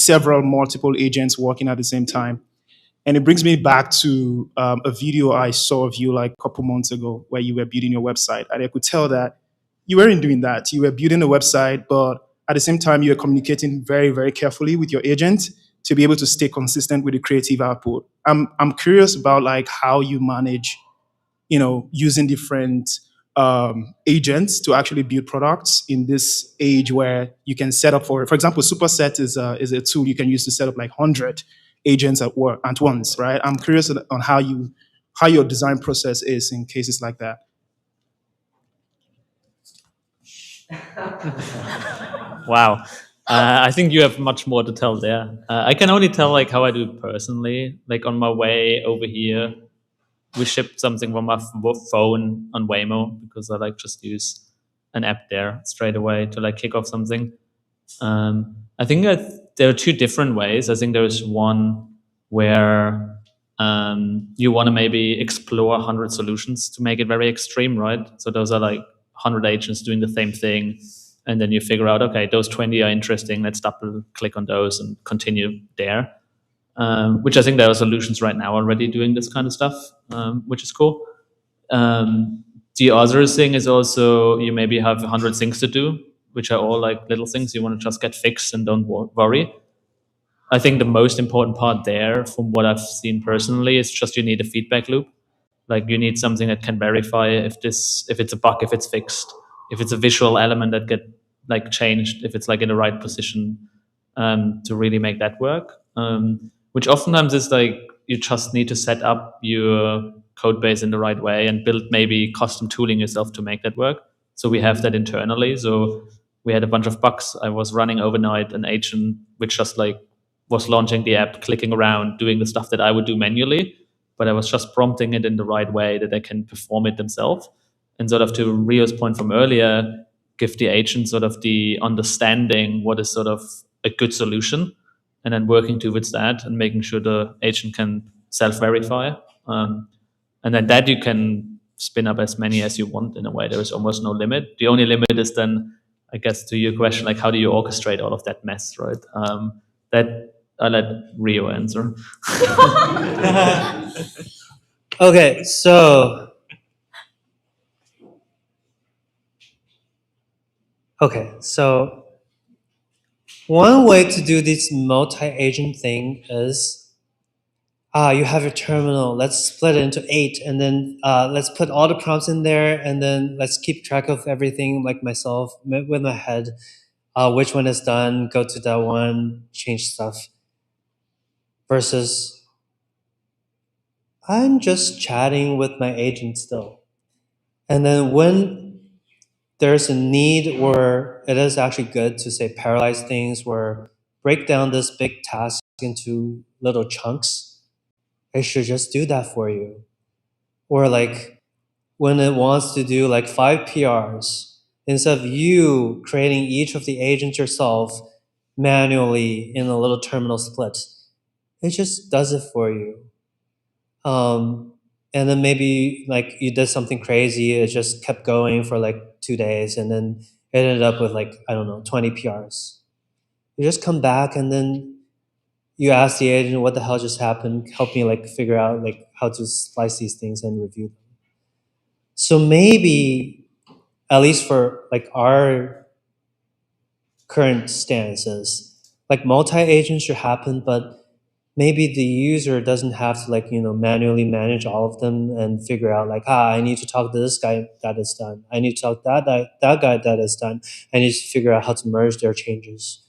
multiple agents working at the same time. And it brings me back to a video I saw of you a couple months ago where you were building your website. And I could tell that you weren't doing that. You were building a website, but at the same time, you were communicating very, very carefully with your agent to be able to stay consistent with the creative output. I'm curious about how you manage, using different agents to actually build products in this age where you can set up for example, Superset is a tool you can use to set up 100 agents at once, right? I'm curious on how your design process is in cases like that.
Wow. I think you have much more to tell there. I can only tell how I do it personally. On my way over here, we shipped something from my phone on Waymo because I just use an app there straight away to kick off something. I think there are two different ways. I think there is one where you want to maybe explore 100 solutions to make it very extreme, right? So those are 100 agents doing the same thing. And then you figure out, okay, those 20 are interesting. Let's double click on those and continue there. Which I think there are solutions right now already doing this kind of stuff, which is cool. The other thing is also you maybe have 100 things to do, which are all little things you want to just get fixed and don't worry. I think the most important part there, from what I've seen personally, is just you need a feedback loop. You need something that can verify if it's a bug, if it's fixed, if it's a visual element that get changed, if it's in the right position, to really make that work. Which oftentimes is you just need to set up your code base in the right way and build maybe custom tooling yourself to make that work. So we have that internally. So we had a bunch of bugs. I was running overnight an agent which just was launching the app, clicking around, doing the stuff that I would do manually, but I was just prompting it in the right way that they can perform it themselves. and sort of to Rio's point from earlier, give the agent sort of the understanding what is sort of a good solution, and then working towards that and making sure the agent can self-verify. And then that you can spin up as many as you want in a way. There is almost no limit. The only limit is then, I guess, to your question, like how do you orchestrate all of that mess, right? That I'll let Rio answer.
Okay, so one way to do this multi-agent thing is you have your terminal. Let's split it into 8, and then let's put all the prompts in there, and then let's keep track of everything, like myself, with my head. Which one is done? Go to that one, change stuff. Versus, I'm just chatting with my agent still. And then when there's a need where it is actually good to say parallelize things, where break down this big task into little chunks, it should just do that for you. Or like when it wants to do like 5 PRs, instead of you creating each of the agents yourself manually in a little terminal split, it just does it for you. And then maybe like you did something crazy, it just kept going for like 2 days, and then it ended up with like, I don't know, 20 PRs. You just come back and then you ask the agent, what the hell just happened? Help me like figure out like how to slice these things and review them. So maybe, at least for like our current stances, like multi-agent should happen, but maybe the user doesn't have to like, manually manage all of them and figure out like, I need to talk to this guy that is done. I need to talk to that guy that is done. I need to figure out how to merge their changes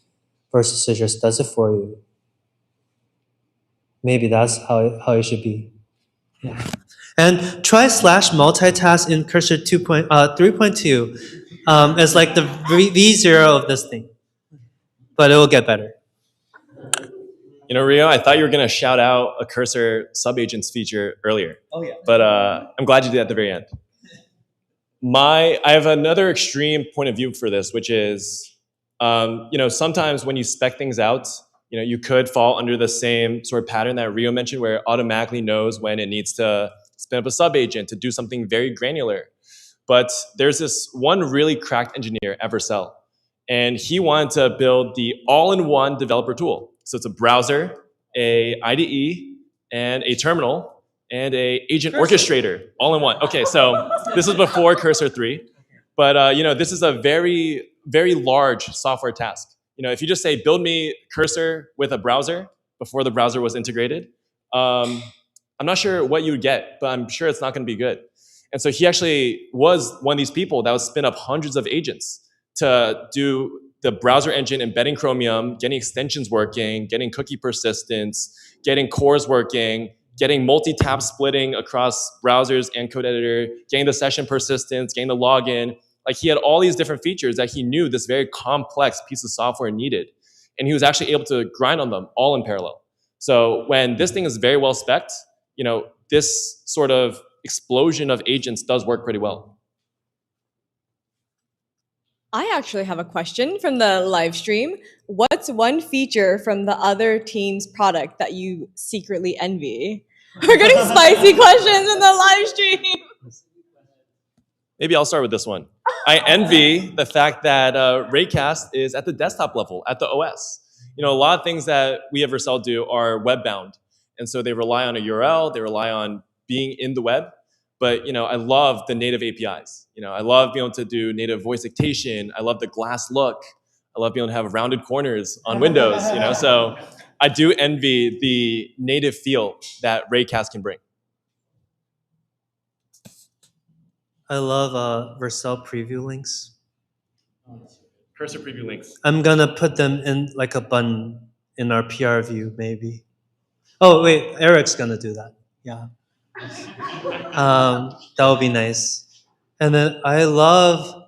versus it just does it for you. Maybe that's how it should be. Yeah. And try / multitask in Cursor 3.2 as like the V0 of this thing. But it will get better.
Rio, I thought you were going to shout out a cursor subagents feature earlier.
Oh, yeah.
But I'm glad you did at the very end. I have another extreme point of view for this, which is, sometimes when you spec things out, you could fall under the same sort of pattern that Rio mentioned, where it automatically knows when it needs to spin up a subagent to do something very granular. But there's this one really cracked engineer at Vercel, and he wanted to build the all-in-one developer tool. So it's a browser, a IDE, and a terminal, and a agent orchestrator, all in one. Okay, so this is before Cursor 3, but this is a very, very large software task. If you just say, build me Cursor with a browser before the browser was integrated, I'm not sure what you would get, but I'm sure it's not going to be good. And so he actually was one of these people that would spin up hundreds of agents to do the browser engine embedding Chromium, getting extensions working, getting cookie persistence, getting cores working, getting multi-tab splitting across browsers and code editor, getting the session persistence, getting the login. Like he had all these different features that he knew this very complex piece of software needed. And he was actually able to grind on them all in parallel. So when this thing is very well spec'd, this sort of explosion of agents does work pretty well.
I actually have a question from the live stream. What's one feature from the other team's product that you secretly envy? We're getting spicy questions in the live stream.
Maybe I'll start with this one. I envy the fact that Raycast is at the desktop level, at the OS. A lot of things that we at Vercel do are web-bound. And so they rely on a URL, they rely on being in the web. But I love the native APIs. I love being able to do native voice dictation. I love the glass look. I love being able to have rounded corners on Windows. So I do envy the native feel that Raycast can bring.
I love Vercel preview links.
Cursor preview links.
I'm gonna put them in like a button in our PR view, maybe. Oh wait, Eric's gonna do that. Yeah. That would be nice. And then I love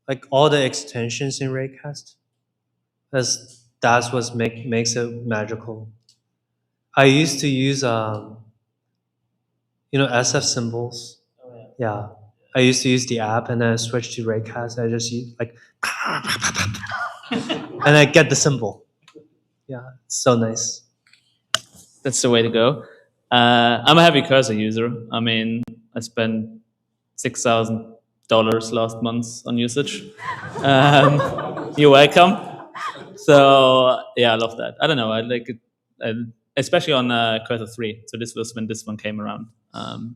like all the extensions in Raycast. That's what makes it magical. I used to use SF symbols. Yeah. I used to use the app, and then I switched to Raycast. I just use like, and I get the symbol. Yeah, it's so nice.
That's the way to go. I'm a heavy cursor user. I mean, I spent $6,000 last month on usage. You're welcome. So yeah, I love that. I don't know. I like it, especially on Cursor 3. So this was when this one came around.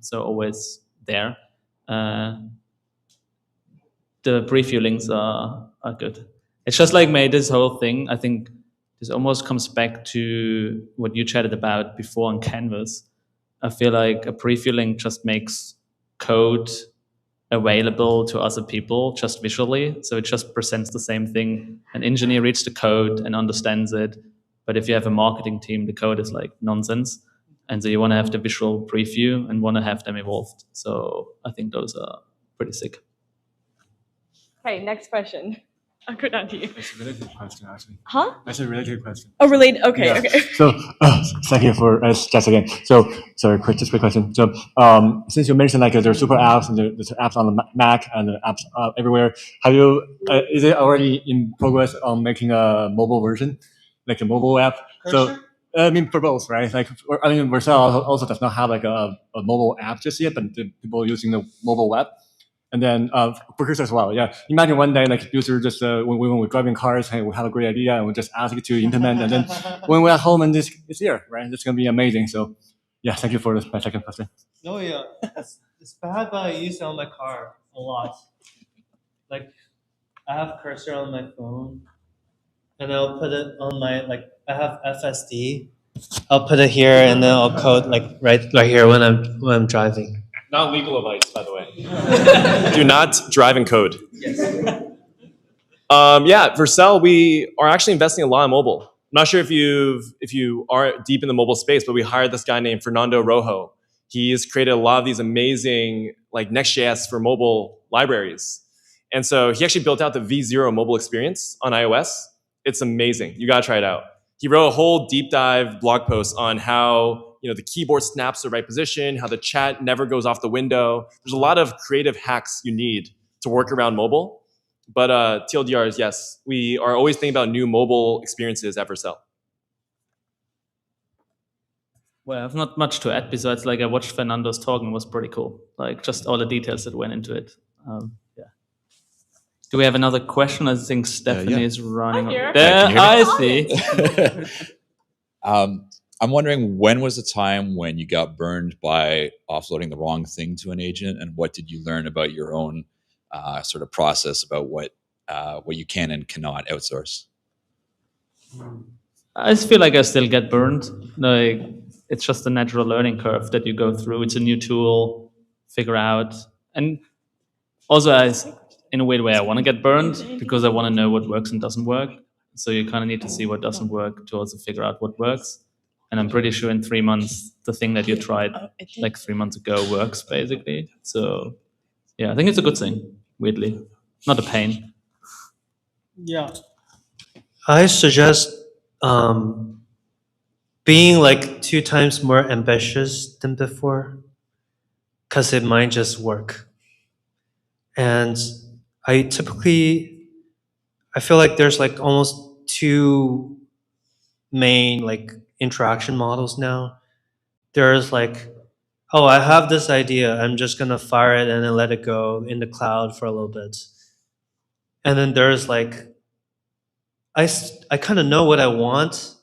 So always there. The preview links are good. It's just like made this whole thing. I think this almost comes back to what you chatted about before on Canvas. I feel like a preview link just makes code available to other people just visually. So it just presents the same thing. An engineer reads the code and understands it. But if you have a marketing team, the code is like nonsense. And so you want to have the visual preview and want to have them evolved. So I think those are pretty sick.
Okay, next question. I'll go down to you.
That's a related question, actually.
Huh?
That's a related question.
Oh, related. Okay,
Yeah.
okay.
So, thank you for just again. So, sorry, just quick question. So, since you mentioned like there's super apps and there's apps on the Mac and the apps everywhere, have you? Is it already in progress on making a mobile version, like a mobile app? So, I mean, for both, right? Like, I mean, Vercel also does not have like a mobile app just yet, but the people using the mobile web. And then for Chris as well, yeah. Imagine one day, like user just when we're driving cars, hey, we have a great idea, and we just ask it to implement, and then when we're at home, and it's here, right? It's gonna be amazing. So, yeah, thank you for my second question.
No, yeah, it's bad, but I use it on my car a lot. Like, I have cursor on my phone, and I'll put it on my I have FSD. I'll put it here, and then I'll code like right here when I'm driving.
Not legal advice, by the way. Do not drive in code.
Yes.
Yeah, Vercel, we are actually investing a lot in mobile. I'm not sure if you are deep in the mobile space, but we hired this guy named Fernando Rojo. He's created a lot of these amazing like Next.js for mobile libraries. And so he actually built out the V0 mobile experience on iOS. It's amazing. You gotta try it out. He wrote a whole deep dive blog post on how the keyboard snaps the right position, how the chat never goes off the window. There's a lot of creative hacks you need to work around mobile. But TLDR is yes, we are always thinking about new mobile experiences at Vercel.
Well, I have not much to add besides like I watched Fernando's talk and it was pretty cool. Like just all the details that went into it. Yeah. Do we have another question? I think Stephanie is running.
I'm here.
There,
Yeah,
I see.
I'm wondering, when was the time when you got burned by offloading the wrong thing to an agent, and what did you learn about your own sort of process about what you can and cannot outsource?
I just feel like I still get burned. Like it's just a natural learning curve that you go through. It's a new tool, figure out, and also in a weird way I want to get burned because I want to know what works and doesn't work. So you kind of need to see what doesn't work to also figure out what works. And I'm pretty sure in 3 months, the thing that you tried like 3 months ago works basically. So yeah, I think it's a good thing, weirdly. Not a pain.
Yeah. I suggest being like 2 times more ambitious than before, because it might just work. And I feel like there's like almost 2 main like interaction models now. There's like, oh, I have this idea, I'm just gonna fire it and then let it go in the cloud for a little bit. And then there's like, I kind of know what I want.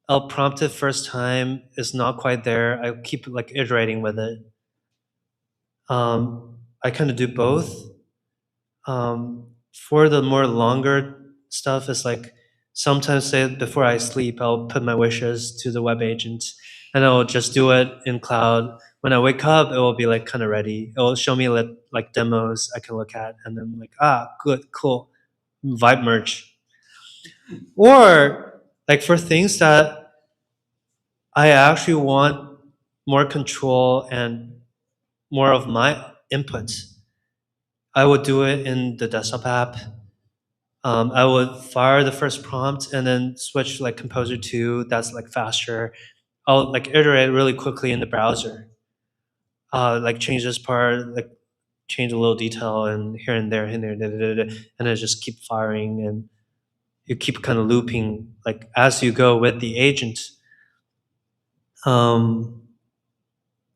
I'll prompt it first time, it's not quite there, I keep like iterating with it. I kind of do both. For the more longer stuff, it's like sometimes say before I sleep, I'll put my wishes to the web agent and I'll just do it in cloud. When I wake up, it will be like kind of ready. It will show me like demos I can look at, and then I'm like, good, cool, vibe merge. Or like for things that I actually want more control and more of my input, I would do it in the desktop app. I would fire the first prompt and then switch like Composer 2, that's like faster. I'll like iterate really quickly in the browser. Like change this part, like change a little detail and here and there, and it just keep firing, and you keep kind of looping like as you go with the agent. And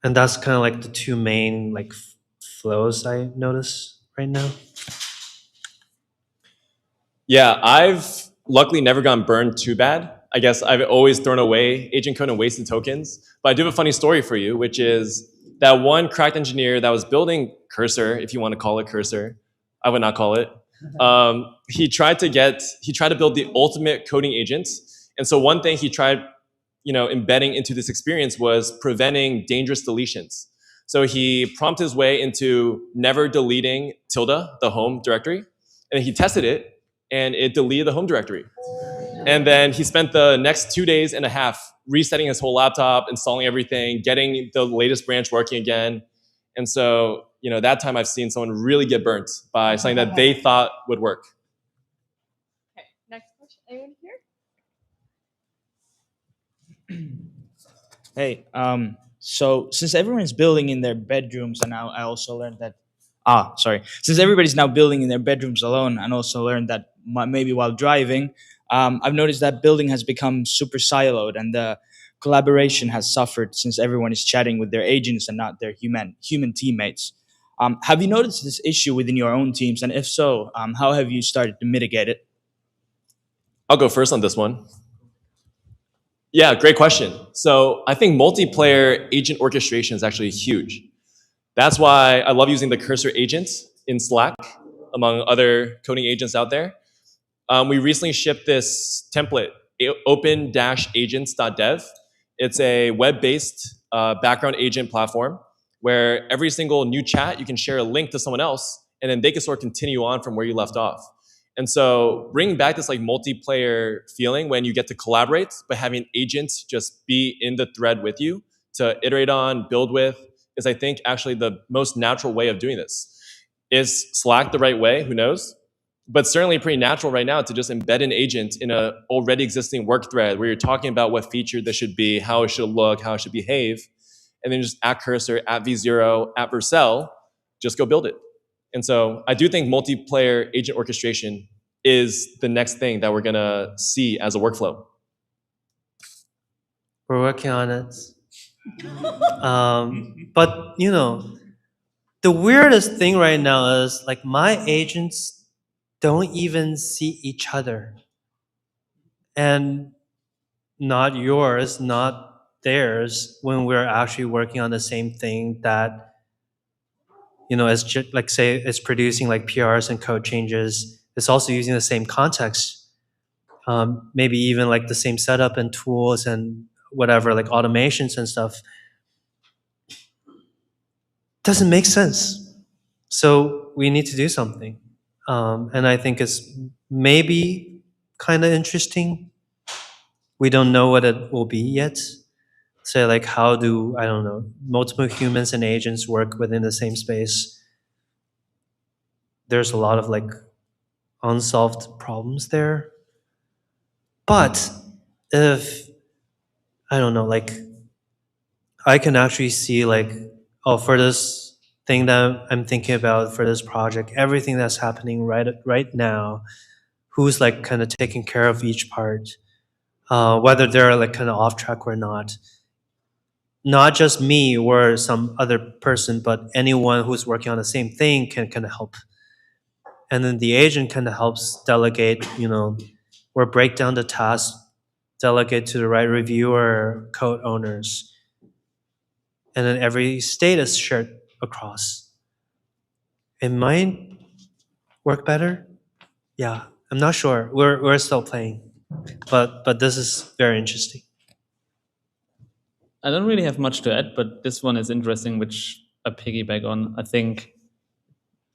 that's kind of like the two main like flows I notice right now.
Yeah, I've luckily never gotten burned too bad. I guess I've always thrown away agent code and wasted tokens. But I do have a funny story for you, which is that one cracked engineer that was building Cursor, if you want to call it Cursor, I would not call it. He tried to build the ultimate coding agent. And so one thing he tried, embedding into this experience was preventing dangerous deletions. So he prompted his way into never deleting tilde, the home directory, and he tested it, and it deleted the home directory. And then he spent the next 2 days and a half resetting his whole laptop, installing everything, getting the latest branch working again. And so, that time I've seen someone really get burnt by something that they thought would work.
Okay, next question. Anyone here?
Hey, so since everyone's building in their bedrooms, and I also learned that, since everybody's now building in their bedrooms alone, and also learned that maybe while driving, I've noticed that building has become super siloed, and the collaboration has suffered since everyone is chatting with their agents and not their human teammates. Have you noticed this issue within your own teams? And if so, how have you started to mitigate it?
I'll go first on this one. Yeah, great question. So I think multiplayer agent orchestration is actually huge. That's why I love using the Cursor agent in Slack, among other coding agents out there. We recently shipped this template, open-agents.dev. It's a web-based background agent platform where every single new chat, you can share a link to someone else, and then they can sort of continue on from where you left off. And so bringing back this like multiplayer feeling when you get to collaborate, but having agents just be in the thread with you to iterate on, build with, is I think actually the most natural way of doing this. Is Slack the right way? Who knows? But certainly pretty natural right now to just embed an agent in an already existing work thread where you're talking about what feature this should be, how it should look, how it should behave, and then just at Cursor, at V0, at Vercel, just go build it. And so I do think multiplayer agent orchestration is the next thing that we're gonna see as a workflow.
We're working on it. But the weirdest thing right now is like my agents don't even see each other. And not yours, not theirs, when we're actually working on the same thing that as like say it's producing like PRs and code changes. It's also using the same context, maybe even like the same setup and tools and whatever, like automations and stuff. Doesn't make sense. So we need to do something. And I think it's maybe kind of interesting. We don't know what it will be yet. Say like how do, I don't know, multiple humans and agents work within the same space. There's a lot of like unsolved problems there. But if, I don't know, like I can actually see like, for this thing that I'm thinking about for this project, everything that's happening right now, who's like kind of taking care of each part, whether they're like kind of off track or not. Not just me or some other person, but anyone who's working on the same thing can kind of help. And then the agent kind of helps delegate, or break down the task, delegate to the right reviewer, code owners. And then every state is shared across. It might work better. Yeah, I'm not sure. We're still playing, but this is very interesting.
I don't really have much to add, but this one is interesting, which I piggyback on. I think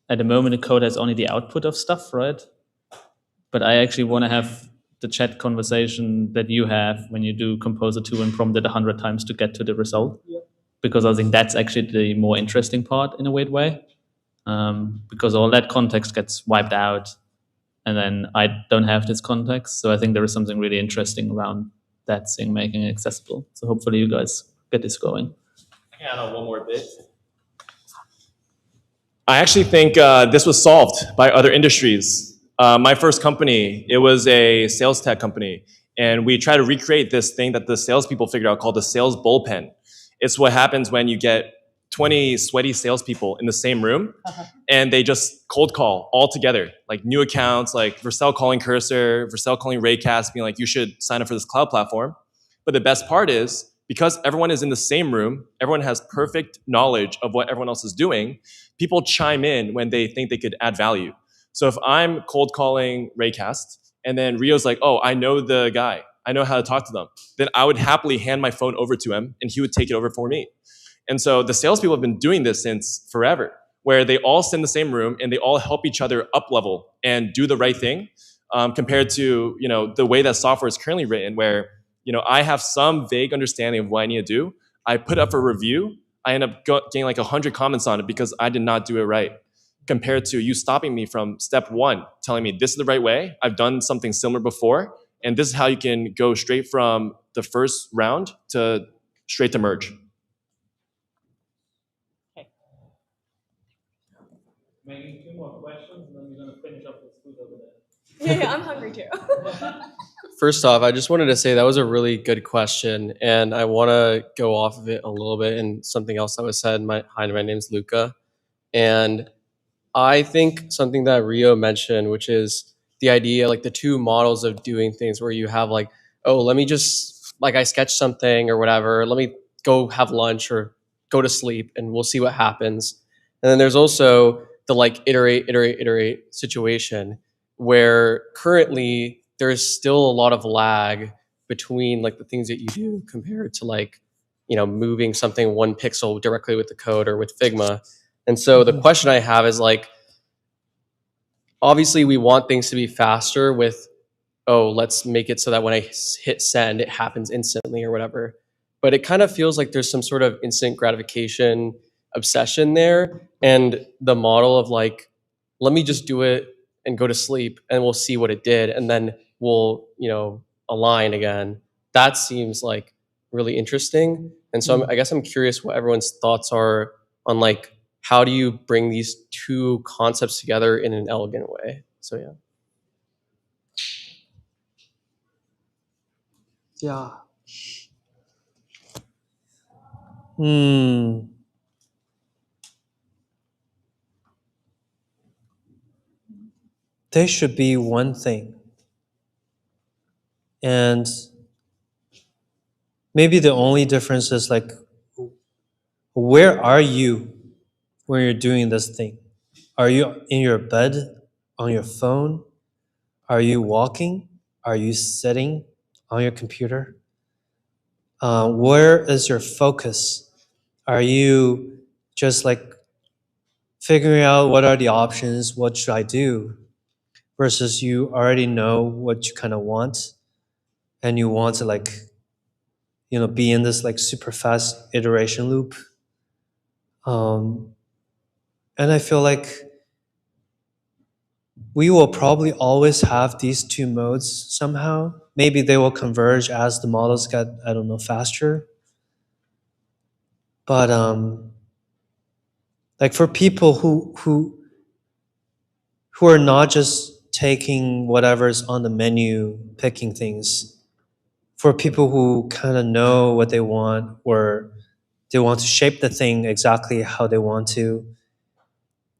at the moment the code has only the output of stuff, right? But I actually want to have the chat conversation that you have when you do Composer 2 and prompt it 100 times to get to the result. Yeah. Because I think that's actually the more interesting part in a weird way. Because all that context gets wiped out and then I don't have this context. So I think there is something really interesting around that thing, making it accessible. So hopefully you guys get this going.
I can add on one more bit. I actually think this was solved by other industries. My first company, it was a sales tech company, and we tried to recreate this thing that the salespeople figured out called the sales bullpen. It's what happens when you get 20 sweaty salespeople in the same room, and they just cold call all together, like new accounts, like Vercel calling Cursor, Vercel calling Raycast, being like, you should sign up for this cloud platform. But the best part is, because everyone is in the same room, everyone has perfect knowledge of what everyone else is doing, people chime in when they think they could add value. So if I'm cold calling Raycast, and then Rio's like, oh, I know the guy, I know how to talk to them, then I would happily hand my phone over to him, and he would take it over for me. And so the salespeople have been doing this since forever, where they all sit in the same room and they all help each other up level and do the right thing, compared to the way that software is currently written, where I have some vague understanding of what I need to do. I put up a review. I end up getting like 100 comments on it because I did not do it right, compared to you stopping me from step one, telling me this is the right way. I've done something similar before, and this is how you can go straight from the first round to straight to merge.
Maybe 2 more questions, and then we're gonna finish up with food over there.
Yeah, I'm hungry too.
First off, I just wanted to say that was a really good question, and I want to go off of it a little bit and something else that was said. Hi, my name's Luca, and I think something that Rio mentioned, which is the idea, like the 2 models of doing things, where you have like, oh, let me just I sketch something or whatever, let me go have lunch or go to sleep, and we'll see what happens. And then there's also the iterate situation, where currently there's still a lot of lag between like the things that you do compared to moving something 1 pixel directly with the code or with Figma. And so the question I have is obviously we want things to be faster with, oh, let's make it so that when I hit send, it happens instantly or whatever. But it kind of feels like there's some sort of instant gratification obsession there, and the model of let me just do it and go to sleep and we'll see what it did, and then we'll align again. That seems really interesting. And so I guess I'm curious what everyone's thoughts are on how do you bring these 2 concepts together in an elegant way. So
Yeah. They should be one thing. And maybe the only difference is where are you when you're doing this thing? Are you in your bed, on your phone? Are you walking? Are you sitting on your computer? Where is your focus? Are you just figuring out what are the options, what should I do, versus you already know what you kind of want, and you want to be in this super fast iteration loop. And I feel we will probably always have these 2 modes somehow. Maybe they will converge as the models get, I don't know, faster. But for people who are not just taking whatever's on the menu, picking things, for people who kind of know what they want, or they want to shape the thing exactly how they want to,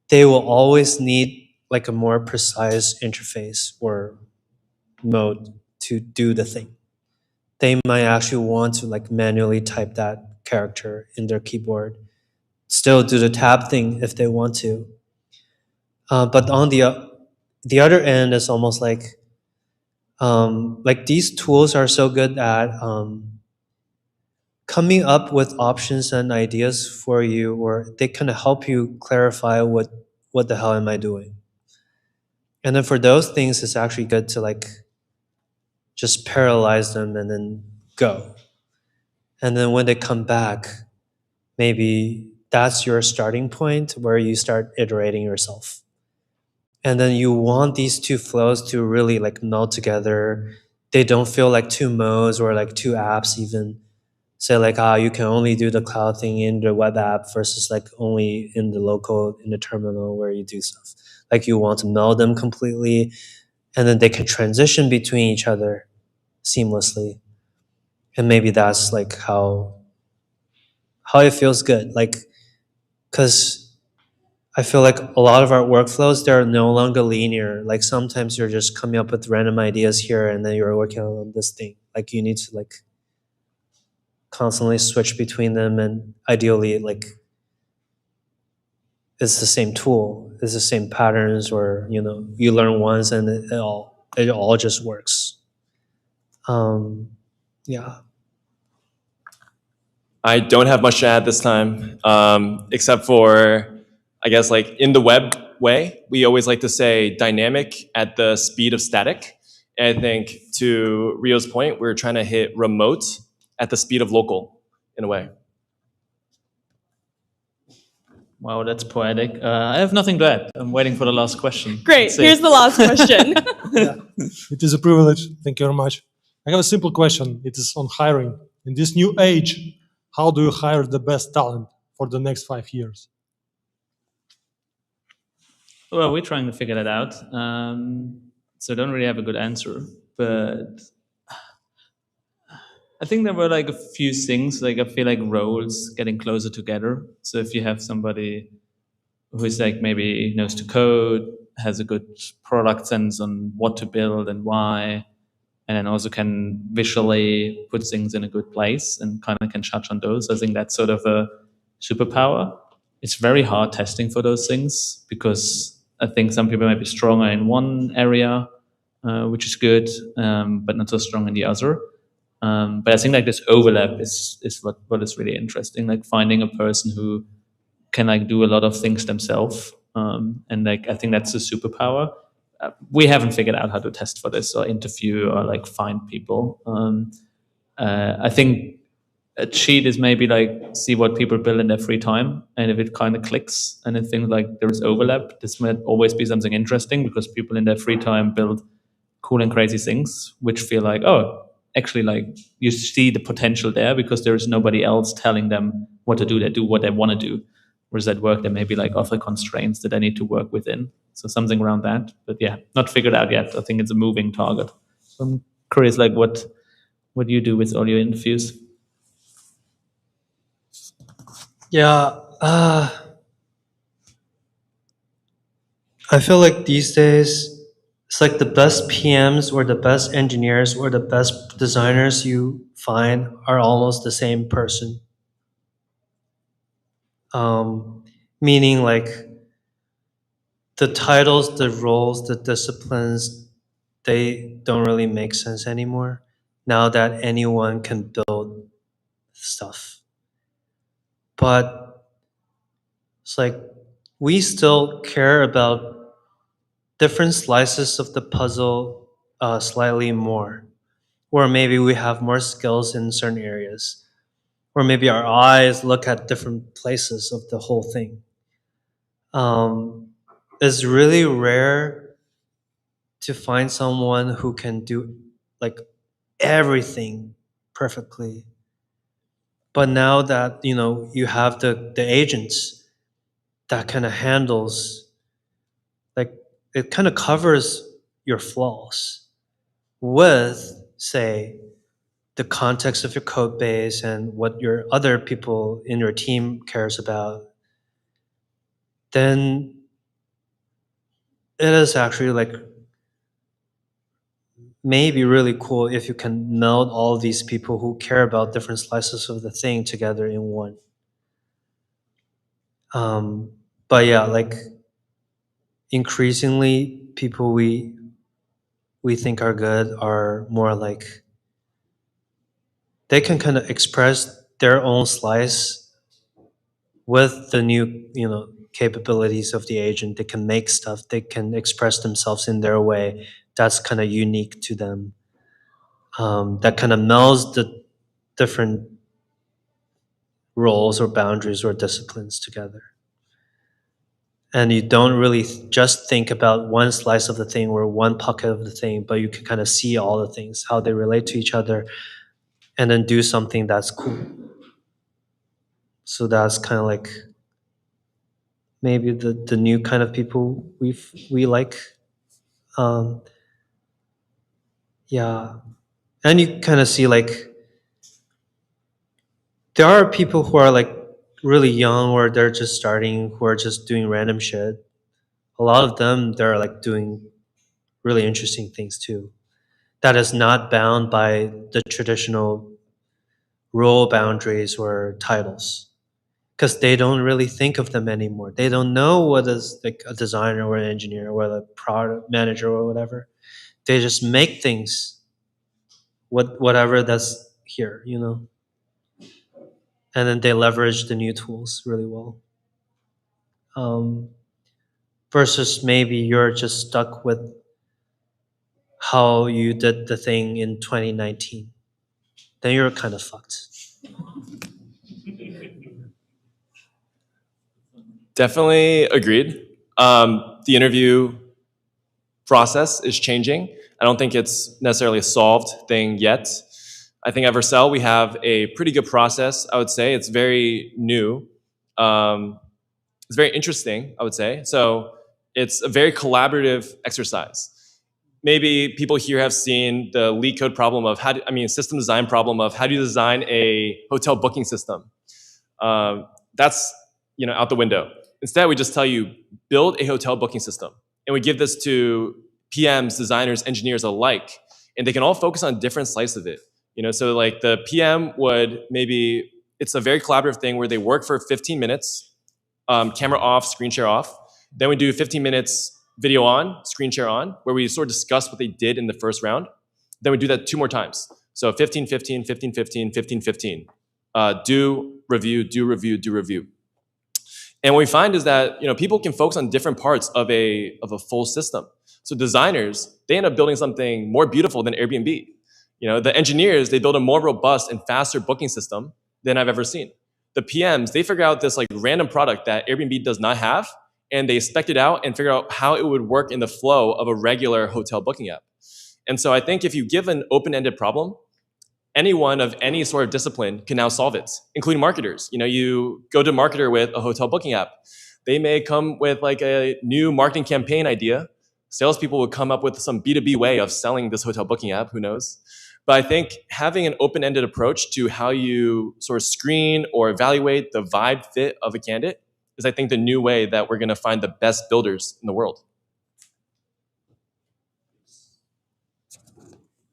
they will always need a more precise interface or mode to do the thing. They might actually want to manually type that character in their keyboard, still do the tab thing if they want to. But on the other end, it's almost these tools are so good at coming up with options and ideas for you, or they kind of help you clarify what the hell am I doing. And then for those things, it's actually good to just paralyze them and then go. And then when they come back, maybe that's your starting point where you start iterating yourself. And then you want these 2 flows to really meld together. They don't feel like 2 modes or 2 apps even. say like, you can only do the cloud thing in the web app versus like only in the local, in the terminal where you do stuff. Like you want to meld them completely, and then they can transition between each other seamlessly. And maybe that's like how it feels good. Like, because I feel like a lot of our workflows, they're no longer linear. Like sometimes you're just coming up with random ideas here and then you're working on this thing. Like you need to like constantly switch between them, and ideally like it's the same tool, it's the same patterns, or you know, you learn once and it all just works. Yeah.
I don't have much to add this time, except for, I guess, like in the web way, we always like to say dynamic at the speed of static. And I think to Rio's point, we're trying to hit remote at the speed of local in a way.
Wow, that's poetic. I have nothing to add. I'm waiting for the last question.
Great.
Let's see.
Here's the last question.
It is a privilege. Thank you very much. I have a simple question. It is on hiring. In this new age, how do you hire the best talent for the next 5 years?
Well, we're trying to figure that out. So I don't really have a good answer, but I think there were like a few things, like I feel like roles getting closer together. So if you have somebody who's like maybe knows to code, has a good product sense on what to build and why, and then also can visually put things in a good place and kind of can touch on those. I think that's sort of a superpower. It's very hard testing for those things because I think some people might be stronger in one area, which is good, but not so strong in the other. But I think like this overlap is what is really interesting, like finding a person who can like do a lot of things themselves. And like, I think that's a superpower. We haven't figured out how to test for this or interview or like find people. I think a cheat is maybe like see what people build in their free time, and if it kind of clicks and it thinks like there is overlap, this might always be something interesting because people in their free time build cool and crazy things which feel like, oh, actually like you see the potential there because there is nobody else telling them what to do. They do what they want to do. Whereas at work, there may be like other constraints that I need to work within. So something around that. But yeah, not figured out yet. I think it's a moving target. So I'm curious, like what do you do with all your interviews?
Yeah. I feel like these days, it's like the best PMs or the best engineers or the best designers you find are almost the same person. Meaning like the titles, the roles, the disciplines, they don't really make sense anymore now that anyone can build stuff. But it's like we still care about different slices of the puzzle slightly more. Or maybe we have more skills in certain areas. Or maybe our eyes look at different places of the whole thing. It's really rare to find someone who can do like everything perfectly. But now that you have the agents that kind of handles, like it kind of covers your flaws with, say, the context of your code base and what your other people in your team cares about, then it is actually like maybe really cool if you can meld all these people who care about different slices of the thing together in one. But yeah, like increasingly people we think are good are more like they can kind of express their own slice with the new capabilities of the agent. They can make stuff, they can express themselves in their way that's kind of unique to them, that kind of melds the different roles or boundaries or disciplines together. And you don't really just think about one slice of the thing or one pocket of the thing, but you can kind of see all the things, how they relate to each other, and then do something that's cool. So that's kind of like maybe the new kind of people we like. Yeah, and you kind of see like there are people who are like really young or they're just starting who are just doing random shit. A lot of them they're like doing really interesting things too. That is not bound by the traditional role boundaries or titles because they don't really think of them anymore. They don't know what is like a designer or an engineer or a product manager or whatever. They just make things whatever that's here, you know. And then they leverage the new tools really well. Versus maybe you're just stuck with how you did the thing in 2019. Then you're kind of fucked.
Definitely agreed. The interview process is changing. I don't think it's necessarily a solved thing yet. I think at Vercel we have a pretty good process. I would say it's very new. It's very interesting. I would say so. It's a very collaborative exercise. Maybe people here have seen the leak code problem of system design problem of how do you design a hotel booking system. That's out the window. Instead, we just tell you build a hotel booking system, and we give this to PMs, designers, engineers alike, and they can all focus on different slices of it. So like the PM would maybe it's a very collaborative thing where they work for 15 minutes, camera off, screen share off. Then we do 15 minutes video on, screen share on, where we sort of discuss what they did in the first round. Then we do that 2 more times. So 15, 15, 15, 15, 15, 15. Do review, do review, do review. And what we find is that people can focus on different parts of a full system. So designers, they end up building something more beautiful than Airbnb. The engineers, they build a more robust and faster booking system than I've ever seen. The PMs, they figure out this like random product that Airbnb does not have, and they spec it out and figure out how it would work in the flow of a regular hotel booking app. And so I think if you give an open-ended problem, anyone of any sort of discipline can now solve it, including marketers. You go to a marketer with a hotel booking app. They may come with like a new marketing campaign idea. Salespeople would come up with some B2B way of selling this hotel booking app, who knows? But I think having an open-ended approach to how you sort of screen or evaluate the vibe fit of a candidate is, I think, the new way that we're going to find the best builders in the world.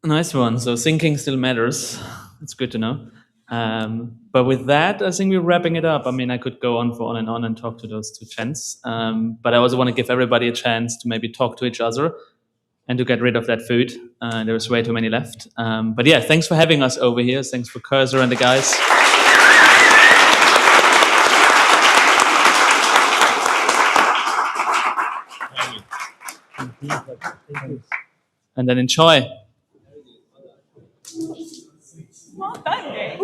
Nice one. So thinking still matters. It's good to know. But with that, I think we're wrapping it up. I could go on and talk to those two gents. But I also want to give everybody a chance to maybe talk to each other and to get rid of that food. There's way too many left. But yeah, thanks for having us over here. Thanks for Cursor and the guys. And then enjoy.
Well done, Gabe.